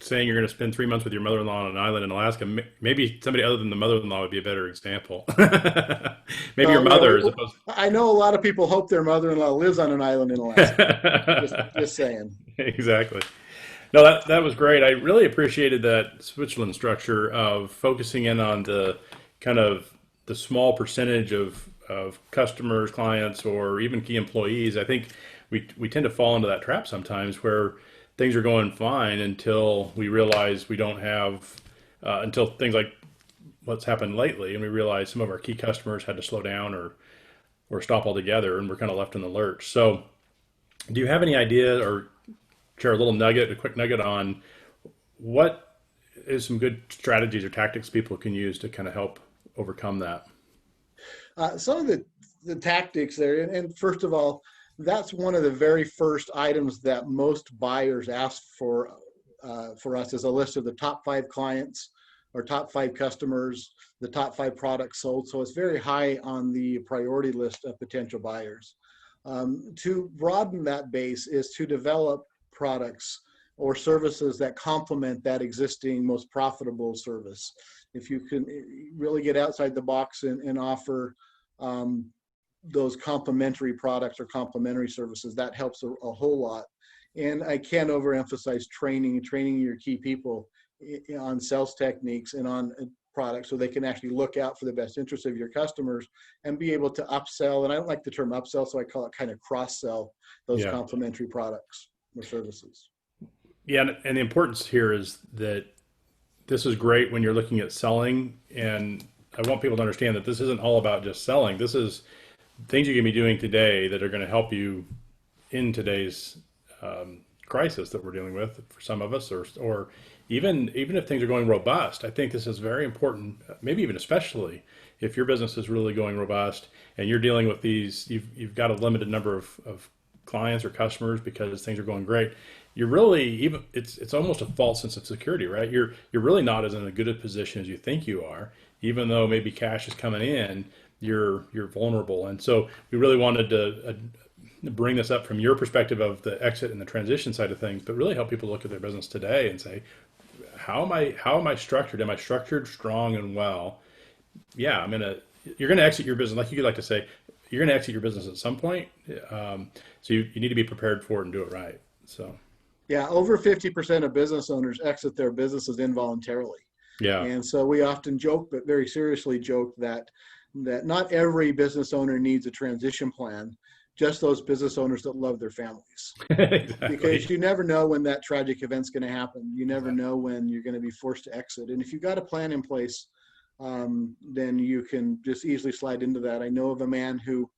saying you're going to spend 3 months with your mother-in-law on an island in Alaska, maybe somebody other than the mother-in-law would be a better example. Maybe your Well, mother, as opposed. I know a lot of people hope their mother-in-law lives on an island in Alaska. Just saying. Exactly. No, that was great. I really appreciated that Switzerland structure of focusing in on the kind of the small percentage of customers, clients, or even key employees. I think we tend to fall into that trap sometimes where things are going fine until we realize we don't have until things like what's happened lately, and we realize some of our key customers had to slow down or stop altogether, and we're kind of left in the lurch. So, do you have any idea or share a quick nugget on what is some good strategies or tactics people can use to kind of help overcome that? Some of the tactics there, and first of all, that's one of the very first items that most buyers ask for us is a list of the top 5 clients or top 5 customers, the top 5 products sold. So it's very high on the priority list of potential buyers. To broaden that base is to develop products or services that complement that existing most profitable service. If you can really get outside the box and offer those complementary products or complementary services, that helps a whole lot. And I can't overemphasize training your key people on sales techniques and on products so they can actually look out for the best interest of your customers and be able to upsell. And I don't like the term upsell, so I call it kind of cross-sell those Yeah. complementary products or services. Yeah, and the importance here is that this is great when you're looking at selling, and I want people to understand that this isn't all about just selling. This is things you can be doing today that are going to help you in today's crisis that we're dealing with for some of us, or even if things are going robust. I think this is very important, maybe even especially if your business is really going robust and you're dealing with these, you've got a limited number of clients or customers because things are going great. You're really even it's almost a false sense of security, right? You're really not as in a good a position as you think you are, even though maybe cash is coming in. You're vulnerable, and so we really wanted to bring this up from your perspective of the exit and the transition side of things, but really help people look at their business today and say, how am I structured? Am I structured strong and well? Yeah, you're gonna exit your business, like you like to say, you're gonna exit your business at some point. So you need to be prepared for it and do it right. So. Yeah, over 50% of business owners exit their businesses involuntarily. Yeah. And so we often joke, but very seriously joke that not every business owner needs a transition plan, just those business owners that love their families. Exactly. Because you never know when that tragic event's going to happen. You never Exactly. know when you're going to be forced to exit. And if you've got a plan in place, then you can just easily slide into that. I know of a man who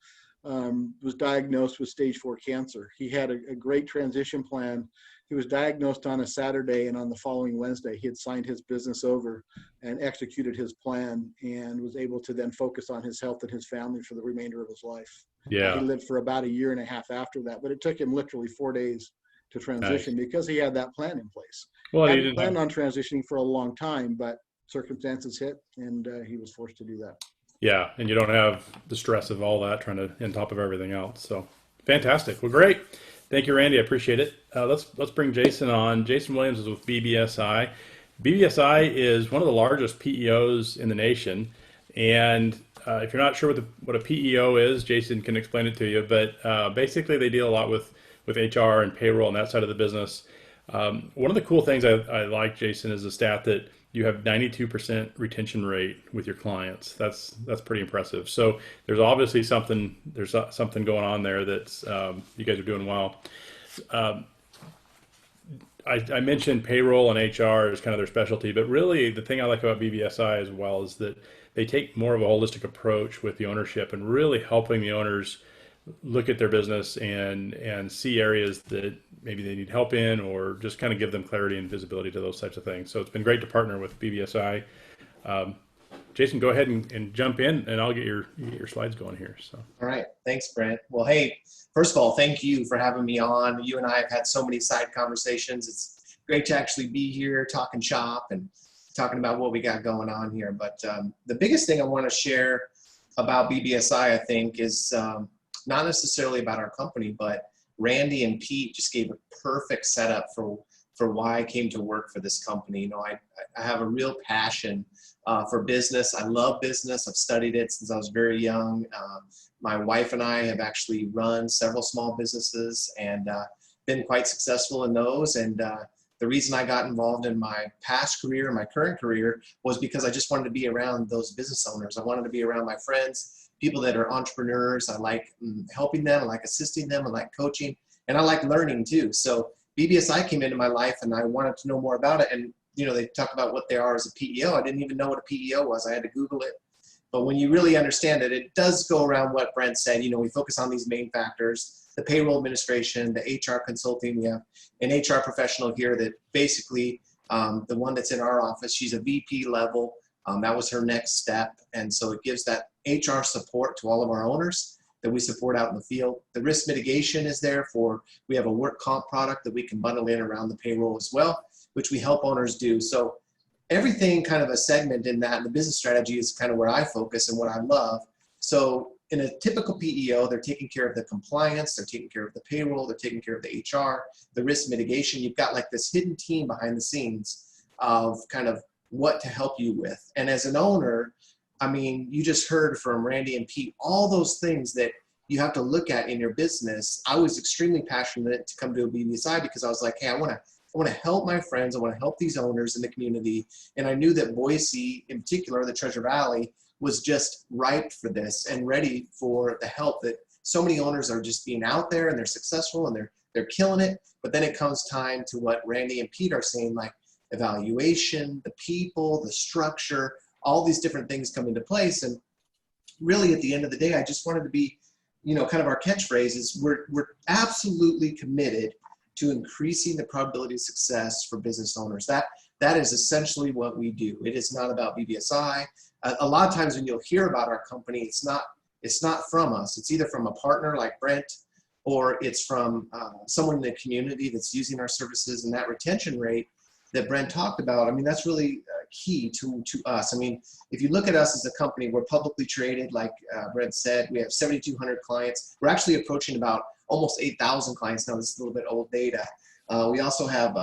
was diagnosed with stage 4 cancer. He had a great transition plan. He was diagnosed on a Saturday, and on the following Wednesday, he had signed his business over and executed his plan and was able to then focus on his health and his family for the remainder of his life. He Yeah. lived for about 1.5 years after that, but it took him literally 4 days to Nice. transition because he had that plan in place. Well, he Hadn't didn't have. planned on transitioning for a long time, but circumstances hit, and he was forced to do that. Yeah, and you don't have the stress of all that trying to on top of everything else. So fantastic. Well, great. Thank you, Randy. I appreciate it. Let's bring Jason on. Jason Williams is with BBSI. BBSI is one of the largest PEOs in the nation, and if you're not sure what a PEO is, Jason can explain it to you. But basically, they deal a lot with HR and payroll and that side of the business. One of the cool things I like, Jason, is the stat that you have 92% retention rate with your clients. That's pretty impressive. So there's obviously something going on there that's you guys are doing well. I mentioned payroll and HR as kind of their specialty, but really the thing I like about BBSI as well is that they take more of a holistic approach with the ownership and really helping the owners look at their business and see areas that maybe they need help in, or just kind of give them clarity and visibility to those types of things. So it's been great to partner with BBSI. Jason, go ahead and jump in, and I'll get your slides going here. So. All right. Thanks, Brent. Well, hey, first of all, thank you for having me on. You and I have had so many side conversations. It's great to actually be here talking shop and talking about what we got going on here. But the biggest thing I want to share about BBSI, I think, is not necessarily about our company, but Randy and Pete just gave a perfect setup for why I came to work for this company. You know, I have a real passion for business. I love business. I've studied it since I was very young. My wife and I have actually run several small businesses and been quite successful in those. And the reason I got involved in my past career, my current career, was because I just wanted to be around those business owners. I wanted to be around my friends, people that are entrepreneurs. I like helping them. I like assisting them. I like coaching. And I like learning too. So BBSI came into my life and I wanted to know more about it. And, you know, they talk about what they are as a PEO. I didn't even know what a PEO was. I had to Google it. But when you really understand it, it does go around what Brent said. You know, we focus on these main factors: the payroll administration, the HR consulting. We have an HR professional here that basically, the one that's in our office, she's a VP level. That was her next step. And so it gives that HR support to all of our owners that we support out in the field. The risk mitigation is there we have a work comp product that we can bundle in around the payroll as well, which we help owners do. So everything kind of a segment in that, and the business strategy is kind of where I focus and what I love. So in a typical PEO, they're taking care of the compliance, they're taking care of the payroll, they're taking care of the HR, the risk mitigation. You've got like this hidden team behind the scenes of kind of what to help you with. And as an owner, I mean, you just heard from Randy and Pete, all those things that you have to look at in your business. I was extremely passionate to come to a BBSI because I was like, hey, I want to help my friends. I want to help these owners in the community. And I knew that Boise, in particular, the Treasure Valley, was just ripe for this and ready for the help that so many owners are just being out there and they're successful and they're killing it. But then it comes time to what Randy and Pete are saying, like evaluation, the people, the structure, all these different things come into place. And really at the end of the day, I just wanted to be, you know, kind of our catchphrase is we're absolutely committed to increasing the probability of success for business owners. That is essentially what we do. It is not about BBSI. A lot of times when you'll hear about our company, it's not from us. It's either from a partner like Brent, or it's from someone in the community that's using our services. And that retention rate that Brent talked about, I mean, that's really key to us. I mean, if you look at us as a company, we're publicly traded, like Brent said. We have 7,200 clients. We're actually approaching about almost 8,000 clients now. This is a little bit old data. We also have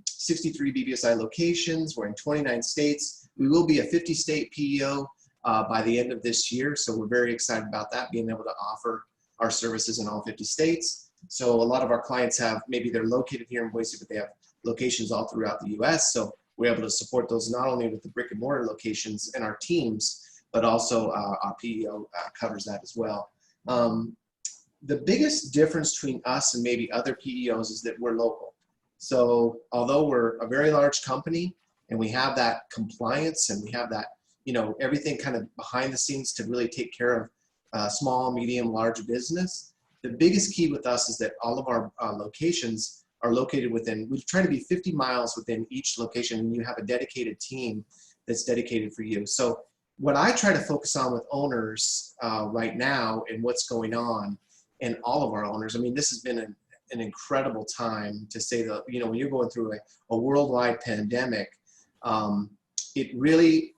63 BBSI locations. We're in 29 states. We will be a 50-state PEO by the end of this year. So we're very excited about that, being able to offer our services in all 50 states. So a lot of our clients maybe they're located here in Boise, but they have locations all throughout the US. So we're able to support those not only with the brick and mortar locations and our teams, but also our PEO covers that as well. The biggest difference between us and maybe other PEOs is that we're local. So although we're a very large company and we have that compliance and we have that, you know, everything kind of behind the scenes to really take care of small, medium, large business, the biggest key with us is that all of our locations are located within, we try to be 50 miles within each location, and you have a dedicated team that's dedicated for you. So what I try to focus on with owners right now and what's going on, and all of our owners, I mean, this has been an incredible time, to say that, you know, when you're going through a worldwide pandemic, it really,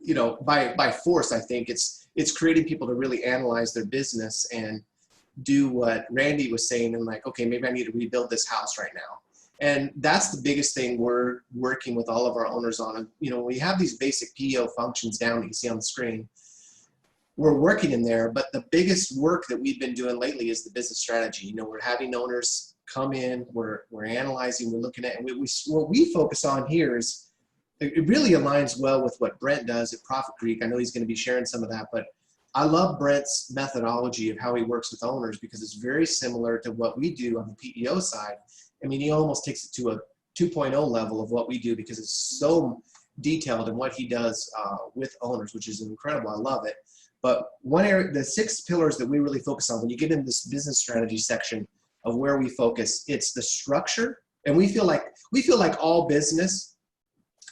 you know, by force, I think it's creating people to really analyze their business and do what Randy was saying, and like, okay, maybe I need to rebuild this house right now. And that's the biggest thing we're working with all of our owners on. And, you know, we have these basic PEO functions down that you see on the screen. We're working in there, but the biggest work that we've been doing lately is the business strategy. You know, we're having owners come in, we're analyzing, we're looking at, and what we focus on here is, it really aligns well with what Brent does at Profit Creek. I know he's going to be sharing some of that, but I love Brent's methodology of how he works with owners, because it's very similar to what we do on the PEO side. I mean, he almost takes it to a 2.0 level of what we do, because it's so detailed in what he does with owners, which is incredible. I love it. But one area, the 6 pillars that we really focus on, when you get into this business strategy section of where we focus, it's the structure. And we feel like all business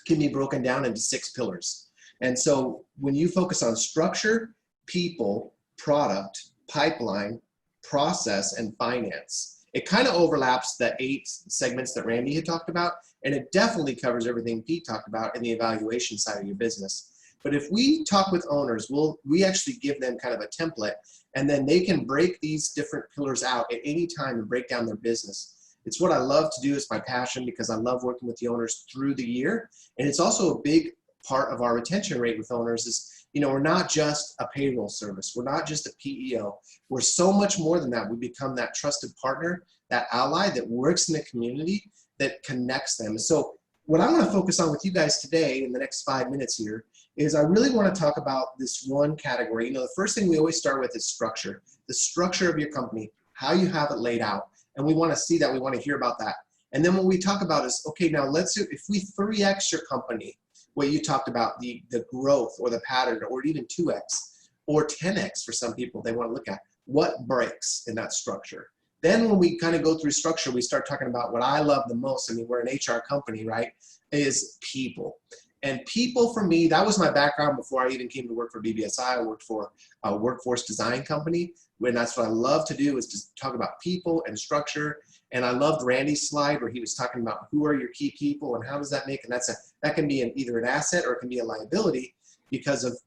can be broken down into 6 pillars. And so when you focus on structure, people, product, pipeline, process, and finance, it kind of overlaps the 8 segments that Randy had talked about, and it definitely covers everything Pete talked about in the evaluation side of your business. But if we talk with owners, we actually give them kind of a template, and then they can break these different pillars out at any time and break down their business. It's what I love to do. It's my passion because I love working with the owners through the year. And it's also a big part of our retention rate with owners is, we're not just a payroll service. We're not just a PEO. We're so much more than that. We become that trusted partner, that ally that works in the community, that connects them. So what I want to focus on with you guys today in the next 5 minutes here is I really want to talk about this one category. The first thing we always start with is structure, the structure of your company, how you have it laid out. And we want to see that, we want to hear about that. And then what we talk about is, okay, now let's do, if we 3X your company, what you talked about, the growth or the pattern, or even 2X or 10X for some people they want to look at, what breaks in that structure. Then when we kind of go through structure, we start talking about what I love the most. I mean, we're an HR company, right? Is people. And people for me, that was my background before I even came to work for BBSI. I worked for a workforce design company, and that's what I love to do, is to talk about people and structure. And I loved Randy's slide where he was talking about who are your key people and how does that make, and that can be either an asset or it can be a liability because of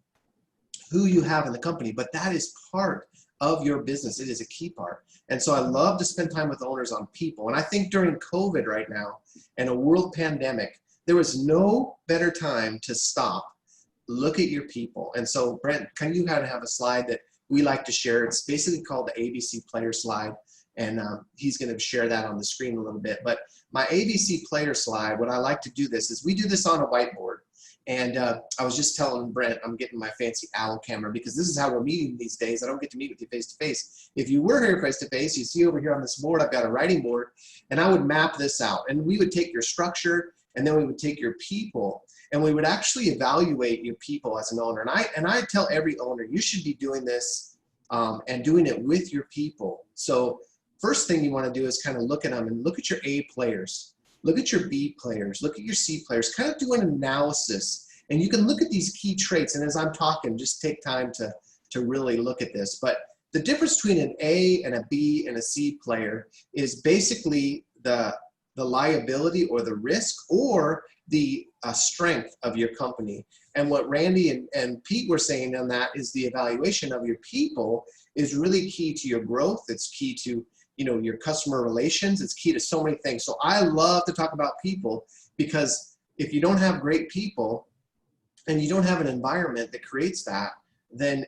who you have in the company. But that is part of your business. It is a key part. And so I love to spend time with owners on people. And I think during COVID right now and a world pandemic, there was no better time to stop, look at your people. And so Brent, can you have a slide that we like to share? It's basically called the ABC player slide. And he's going to share that on the screen a little bit. But my ABC player slide, what I like to do this is we do this on a whiteboard. And I was just telling Brent, I'm getting my fancy owl camera because this is how we're meeting these days. I don't get to meet with you face to face. If you were here face to face, you see over here on this board, I've got a writing board, and I would map this out. And we would take your structure, and then we would take your people, and we would actually evaluate your people as an owner. And I tell every owner, you should be doing this and doing it with your people. So first thing you want to do is kind of look at them and look at your A players. Look at your B players, look at your C players, kind of do an analysis. And you can look at these key traits. And as I'm talking, just take time to really look at this. But the difference between an A and a B and a C player is basically the liability or the risk or the strength of your company. And what Randy and Pete were saying on that is the evaluation of your people is really key to your growth. It's key to your customer relations. It's key to so many things. So I love to talk about people because if you don't have great people and you don't have an environment that creates that, then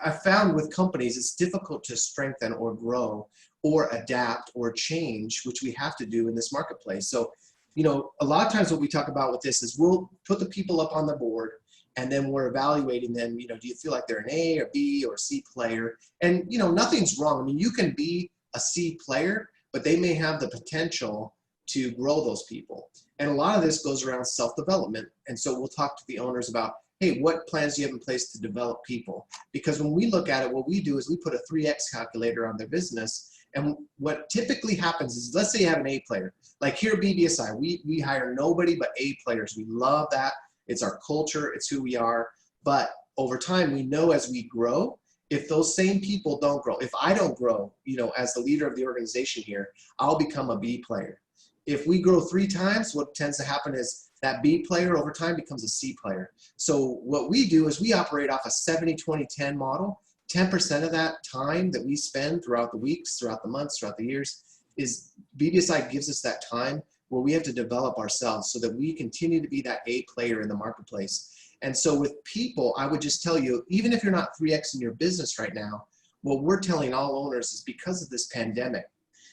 I found with companies, it's difficult to strengthen or grow or adapt or change, which we have to do in this marketplace. So, a lot of times what we talk about with this is we'll put the people up on the board, and then we're evaluating them. Do you feel like they're an A or B or C player? And, nothing's wrong. I mean, you can be a C player, but they may have the potential to grow those people. And a lot of this goes around self-development. And so we'll talk to the owners about, hey, what plans do you have in place to develop people? Because when we look at it, what we do is we put a 3X calculator on their business. And what typically happens is, let's say you have an A player. Like here at BBSI, we hire nobody but A players. We love that. It's our culture, it's who we are. But over time, we know as we grow, if those same people don't grow, if I don't grow, as the leader of the organization here, I'll become a B player. If we grow 3 times, what tends to happen is that B player over time becomes a C player. So what we do is we operate off a 70-20-10 model. 10% of that time that we spend throughout the weeks, throughout the months, throughout the years, is BBSI gives us that time where we have to develop ourselves so that we continue to be that A player in the marketplace. And so with people, I would just tell you, even if you're not 3X in your business right now, what we're telling all owners is because of this pandemic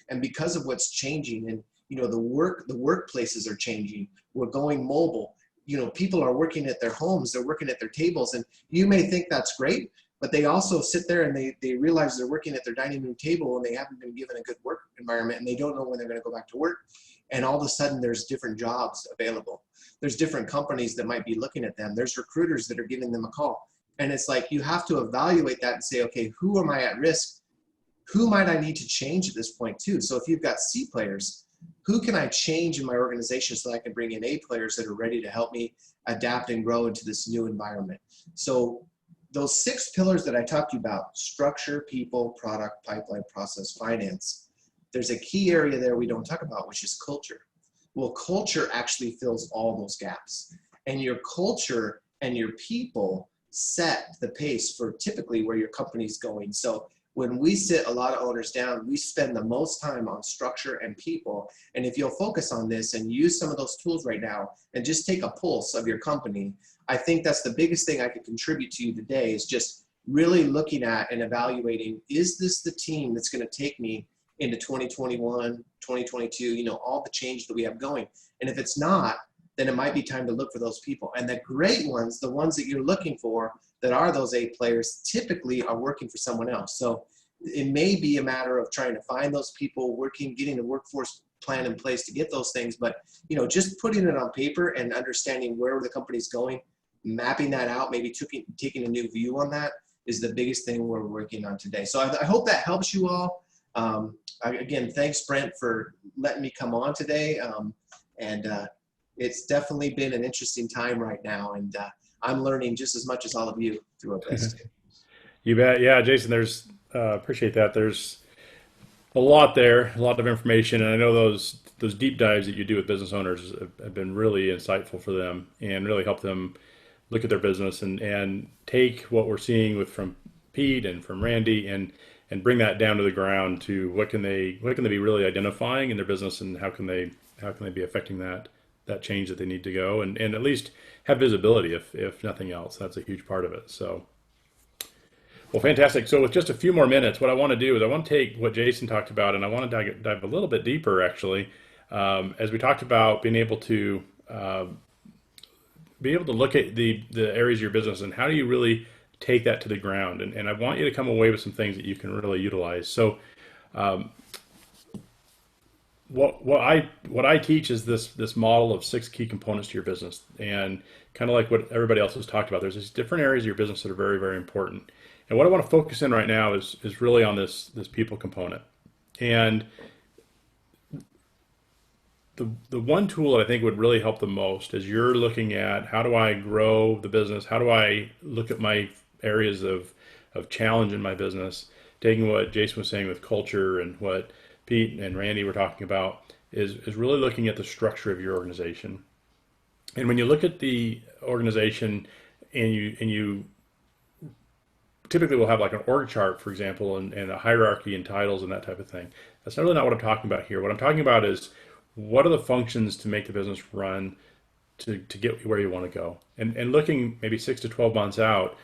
and because of what's changing, and the workplaces are changing, we're going mobile, people are working at their homes, they're working at their tables, and you may think that's great, but they also sit there and they realize they're working at their dining room table and they haven't been given a good work environment, and they don't know when they're going to go back to work. And all of a sudden there's different jobs available. There's different companies that might be looking at them. There's recruiters that are giving them a call. And it's like, you have to evaluate that and say, okay, who am I at risk? Who might I need to change at this point too? So if you've got C players, who can I change in my organization so that I can bring in A players that are ready to help me adapt and grow into this new environment? So those 6 pillars that I talked to you about, structure, people, product, pipeline, process, finance, there's a key area there we don't talk about, which is culture. Well, culture actually fills all those gaps. And your culture and your people set the pace for typically where your company's going. So when we sit a lot of owners down, we spend the most time on structure and people. And if you'll focus on this and use some of those tools right now and just take a pulse of your company, I think that's the biggest thing I could contribute to you today, is just really looking at and evaluating, is this the team that's going to take me into 2021, 2022, you know, all the change that we have going. And if it's not, then it might be time to look for those people. And the great ones, the ones that you're looking for that are those A players, typically are working for someone else. So it may be a matter of trying to find those people, working, getting the workforce plan in place to get those things. But, you know, just putting it on paper and understanding where the company's going, mapping that out, maybe taking a new view on that is the biggest thing we're working on today. So I hope that helps you all. Again, thanks, Brent, for letting me come on today. It's definitely been an interesting time right now, and I'm learning just as much as all of you through this. You bet. Yeah, Jason, there's appreciate that. There's a lot there, a lot of information, and I know those deep dives that you do with business owners have been really insightful for them and really help them look at their business and take what we're seeing from Pete and from Randy and bring that down to the ground to what can they be really identifying in their business, and how can they be affecting that change that they need to go, and at least have visibility if nothing else. That's a huge part of it. So, well, fantastic. So with just a few more minutes, what I want to do is I want to take what Jason talked about, and I want to dive a little bit deeper, actually, as we talked about being able to look at the areas of your business and how do you really take that to the ground. And I want you to come away with some things that you can really utilize. So what I teach is this model of 6 key components to your business, and kind of like what everybody else has talked about, there's these different areas of your business that are very, very important. And what I want to focus in right now is really on this people component. And the one tool that I think would really help the most is you're looking at, how do I grow the business? How do I look at my areas of challenge in my business? Taking what Jason was saying with culture and what Pete and Randy were talking about is really looking at the structure of your organization. And when you look at the organization and you typically will have like an org chart, for example, and a hierarchy and titles and that type of thing. That's really not what I'm talking about here. What I'm talking about is, what are the functions to make the business run to get where you want to go? And looking maybe 6 to 12 months out,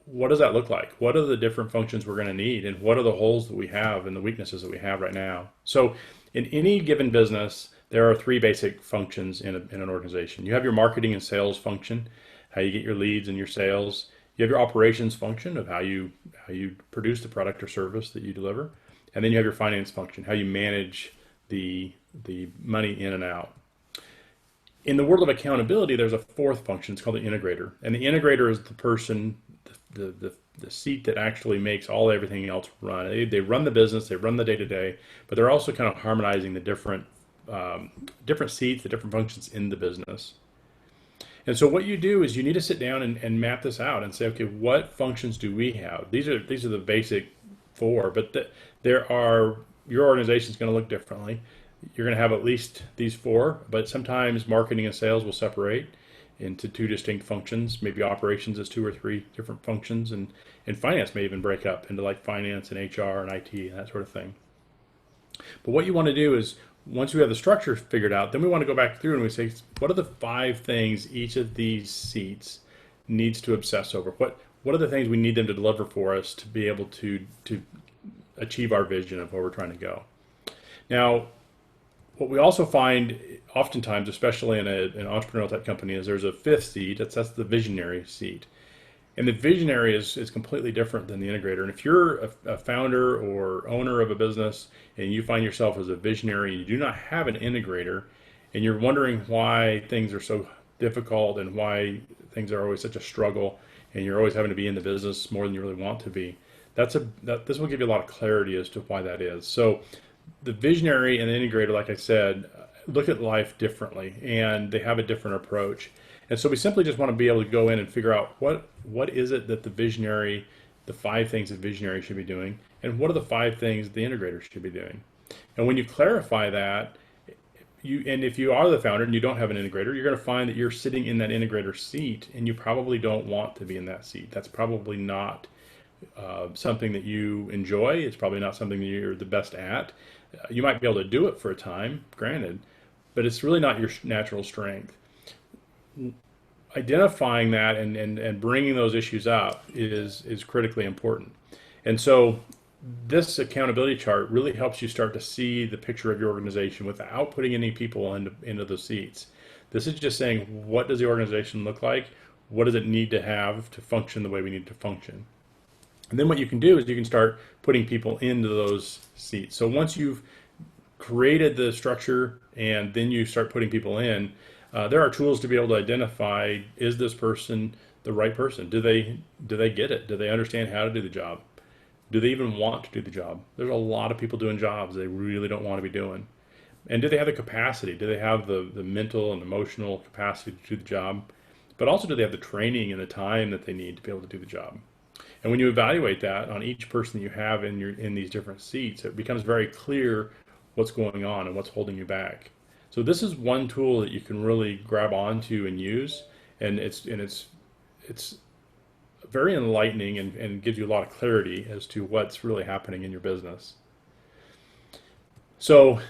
what does that look like? What are the different functions we're going to need? And what are the holes that we have and the weaknesses that we have right now? So in any given business, there are 3 basic functions in an organization. You have your marketing and sales function, how you get your leads and your sales. You have your operations function of how you produce the product or service that you deliver. And then you have your finance function, how you manage the money in and out. In the world of accountability, there's a 4th function. It's called the integrator. And the integrator is the person, the seat that actually makes everything else run. They run the business, they run the day-to-day, but they're also kind of harmonizing the different seats, the different functions in the business. And so what you do is you need to sit down and map this out and say, okay, what functions do we have? These are the basic 4, but your organization is going to look differently. You're going to have at least these 4, but sometimes marketing and sales will separate into 2 distinct functions. Maybe operations is 2 or 3 different functions, and finance may even break up into like finance and HR and IT and that sort of thing. But what you want to do is, once we have the structure figured out, then we want to go back through and we say, what are the 5 things each of these seats needs to obsess over? What are the things we need them to deliver for us to be able to achieve our vision of where we're trying to go? Now, what we also find oftentimes, especially in an entrepreneurial type company, is there's a 5th seat. That's the visionary seat. And the visionary is completely different than the integrator. And if you're a founder or owner of a business and you find yourself as a visionary and you do not have an integrator, and you're wondering why things are so difficult and why things are always such a struggle, and you're always having to be in the business more than you really want to be, this will give you a lot of clarity as to why that is. So the visionary and the integrator, like I said, look at life differently, and they have a different approach. And so we simply just want to be able to go in and figure out what is it that the 5 things the visionary should be doing, and what are the 5 things the integrator should be doing. And when you clarify that, and if you are the founder and you don't have an integrator, you're going to find that you're sitting in that integrator seat, and you probably don't want to be in that seat. That's probably not something that you enjoy. It's probably not something that you're the best at. You might be able to do it for a time, granted, but it's really not your natural strength. Identifying that and bringing those issues up is critically important. And so this accountability chart really helps you start to see the picture of your organization without putting any people into the seats. This is just saying, what does the organization look like? What does it need to have to function the way we need to function? And then what you can do is you can start putting people into those seats. So once you've created the structure and then you start putting people in, there are tools to be able to identify, is this person the right person? Do they get it? Do they understand how to do the job? Do they even want to do the job? There's a lot of people doing jobs they really don't want to be doing. And do they have the capacity? Do they have the mental and emotional capacity to do the job? But also, do they have the training and the time that they need to be able to do the job? And when you evaluate that on each person that you have in these different seats, it becomes very clear what's going on and what's holding you back. So this is one tool that you can really grab onto and use, and it's very enlightening and gives you a lot of clarity as to what's really happening in your business. So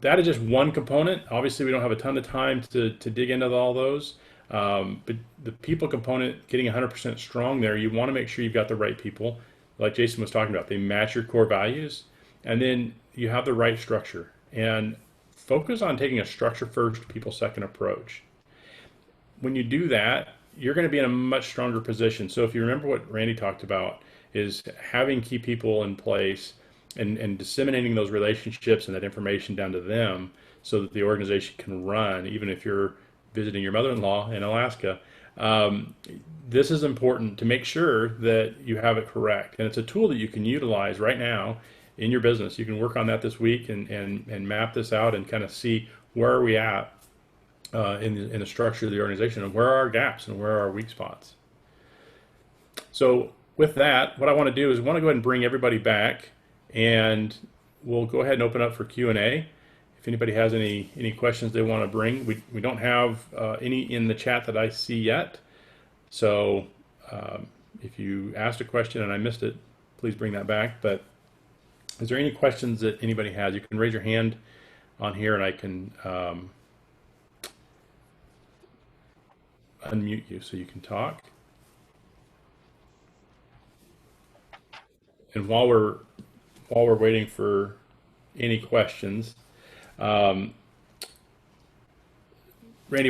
that is just one component. Obviously, we don't have a ton of time to dig into all those. But the people component, getting 100% strong there, you want to make sure you've got the right people. Like Jason was talking about, they match your core values, and then you have the right structure. And focus on taking a structure first, people second approach. When you do that, you're going to be in a much stronger position. So if you remember what Randy talked about, is having key people in place and disseminating those relationships and that information down to them so that the organization can run, even if you're visiting your mother-in-law in Alaska. This is important to make sure that you have it correct. And it's a tool that you can utilize right now in your business. You can work on that this week and map this out and kind of see where are we at in the structure of the organization, and where are our gaps and where are our weak spots. So with that, what I want to do is I want to go ahead and bring everybody back, and we'll go ahead and open up for Q&A. If anybody has any questions they want to bring, we don't have any in the chat that I see yet. So if you asked a question and I missed it, please bring that back. But is there any questions that anybody has? You can raise your hand on here and I can unmute you so you can talk. And while we're waiting for any questions, Randy,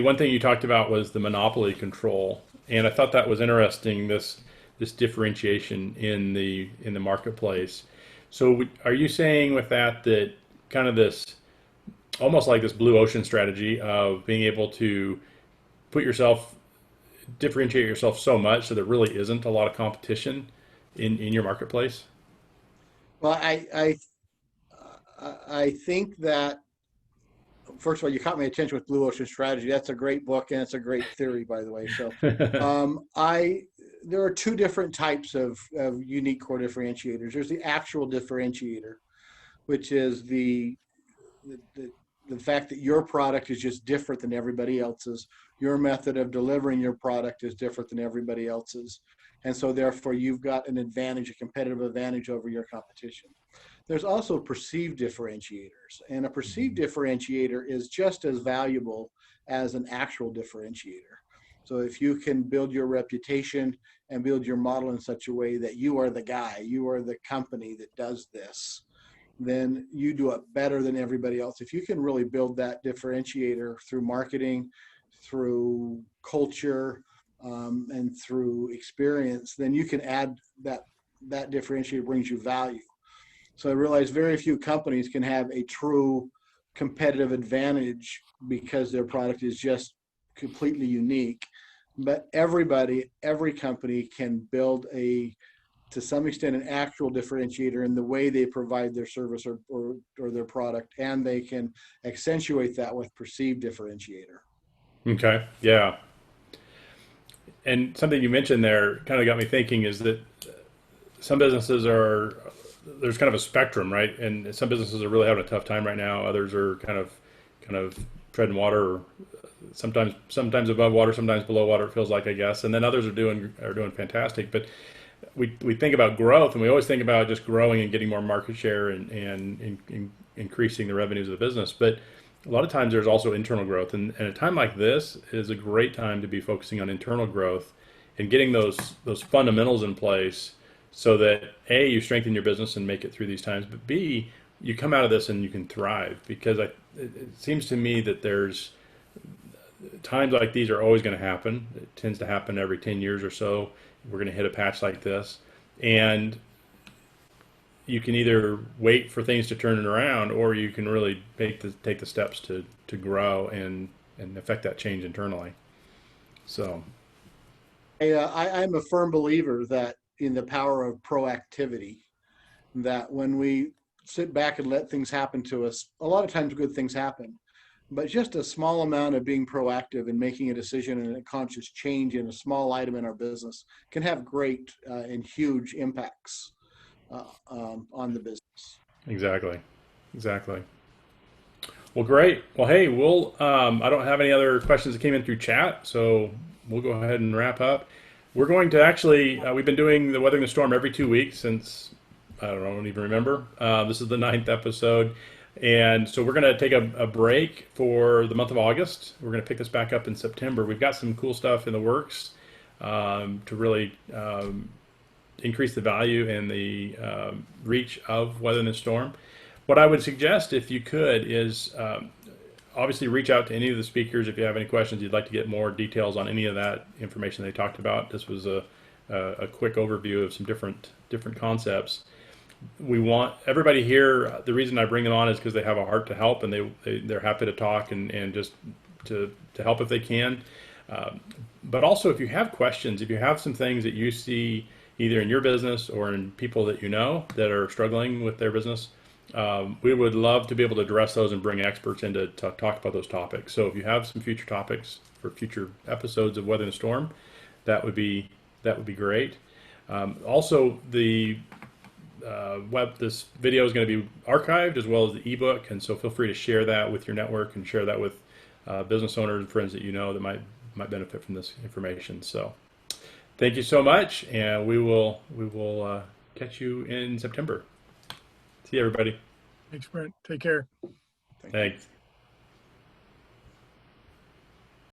one thing you talked about was the monopoly control, and I thought that was interesting. This differentiation in the marketplace. So, are you saying with that kind of this, almost like this blue ocean strategy of being able to differentiate yourself so much so there really isn't a lot of competition in your marketplace? Well, I think that, first of all, you caught my attention with Blue Ocean Strategy. That's a great book, and it's a great theory, by the way. So there are two different types of unique core differentiators. There's the actual differentiator, which is the fact that your product is just different than everybody else's. Your method of delivering your product is different than everybody else's. And so therefore you've got an advantage, a competitive advantage over your competition. There's also perceived differentiators, and a perceived differentiator is just as valuable as an actual differentiator. So if you can build your reputation and build your model in such a way that you are the guy, you are the company that does this, then you do it better than everybody else. If you can really build that differentiator through marketing, through culture, and through experience, then you can add that differentiator brings you value. So I realize very few companies can have a true competitive advantage because their product is just completely unique. But every company can build to some extent, an actual differentiator in the way they provide their service or their product, and they can accentuate that with perceived differentiator. Okay, yeah. And something you mentioned there kind of got me thinking is that some businesses there's kind of a spectrum, right? And some businesses are really having a tough time right now. Others are kind of kind of treading water, or sometimes above water, sometimes below water. It feels like, I guess, and then others are doing fantastic. But we think about growth, and we always think about just growing and getting more market share and increasing the revenues of the business. But a lot of times there's also internal growth, and a time like this is a great time to be focusing on internal growth and getting those fundamentals in place, so that A, you strengthen your business and make it through these times, but B, you come out of this and you can thrive. Because it seems to me that there's times like these are always going to happen. It tends to happen every 10 years or so. We're going to hit a patch like this, and you can either wait for things to turn it around, or you can really take the steps to grow and affect that change internally. So I'm a firm believer that in the power of proactivity, that when we sit back and let things happen to us, a lot of times good things happen. But just a small amount of being proactive and making a decision and a conscious change in a small item in our business can have great and huge impacts on the business. exactly. Well, great. Well, hey, I don't have any other questions that came in through chat, so we'll go ahead and wrap up. We're going to actually, we've been doing the Weathering the Storm every 2 weeks since, I don't even remember. This is the 9th episode. And so we're going to take a break for the month of August. We're going to pick this back up in September. We've got some cool stuff in the works to really increase the value and the reach of Weathering the Storm. What I would suggest, if you could, is obviously reach out to any of the speakers if you have any questions. You'd like to get more details on any of that information they talked about. This was a quick overview of some different concepts. We want everybody here. The reason I bring them on is because they have a heart to help, and they're happy to talk and just to help if they can. But also, if you have questions, if you have some things that you see either in your business or in people that you know that are struggling with their business, we would love to be able to address those and bring experts in to talk about those topics. So if you have some future topics for future episodes of Weathering the Storm, that would be great. Also, this video is going to be archived, as well as the ebook, and so feel free to share that with your network and share that with business owners and friends that you know that might benefit from this information. So thank you so much, and we will catch you in September. See you, everybody. Thanks, Brent. Take care. Thanks.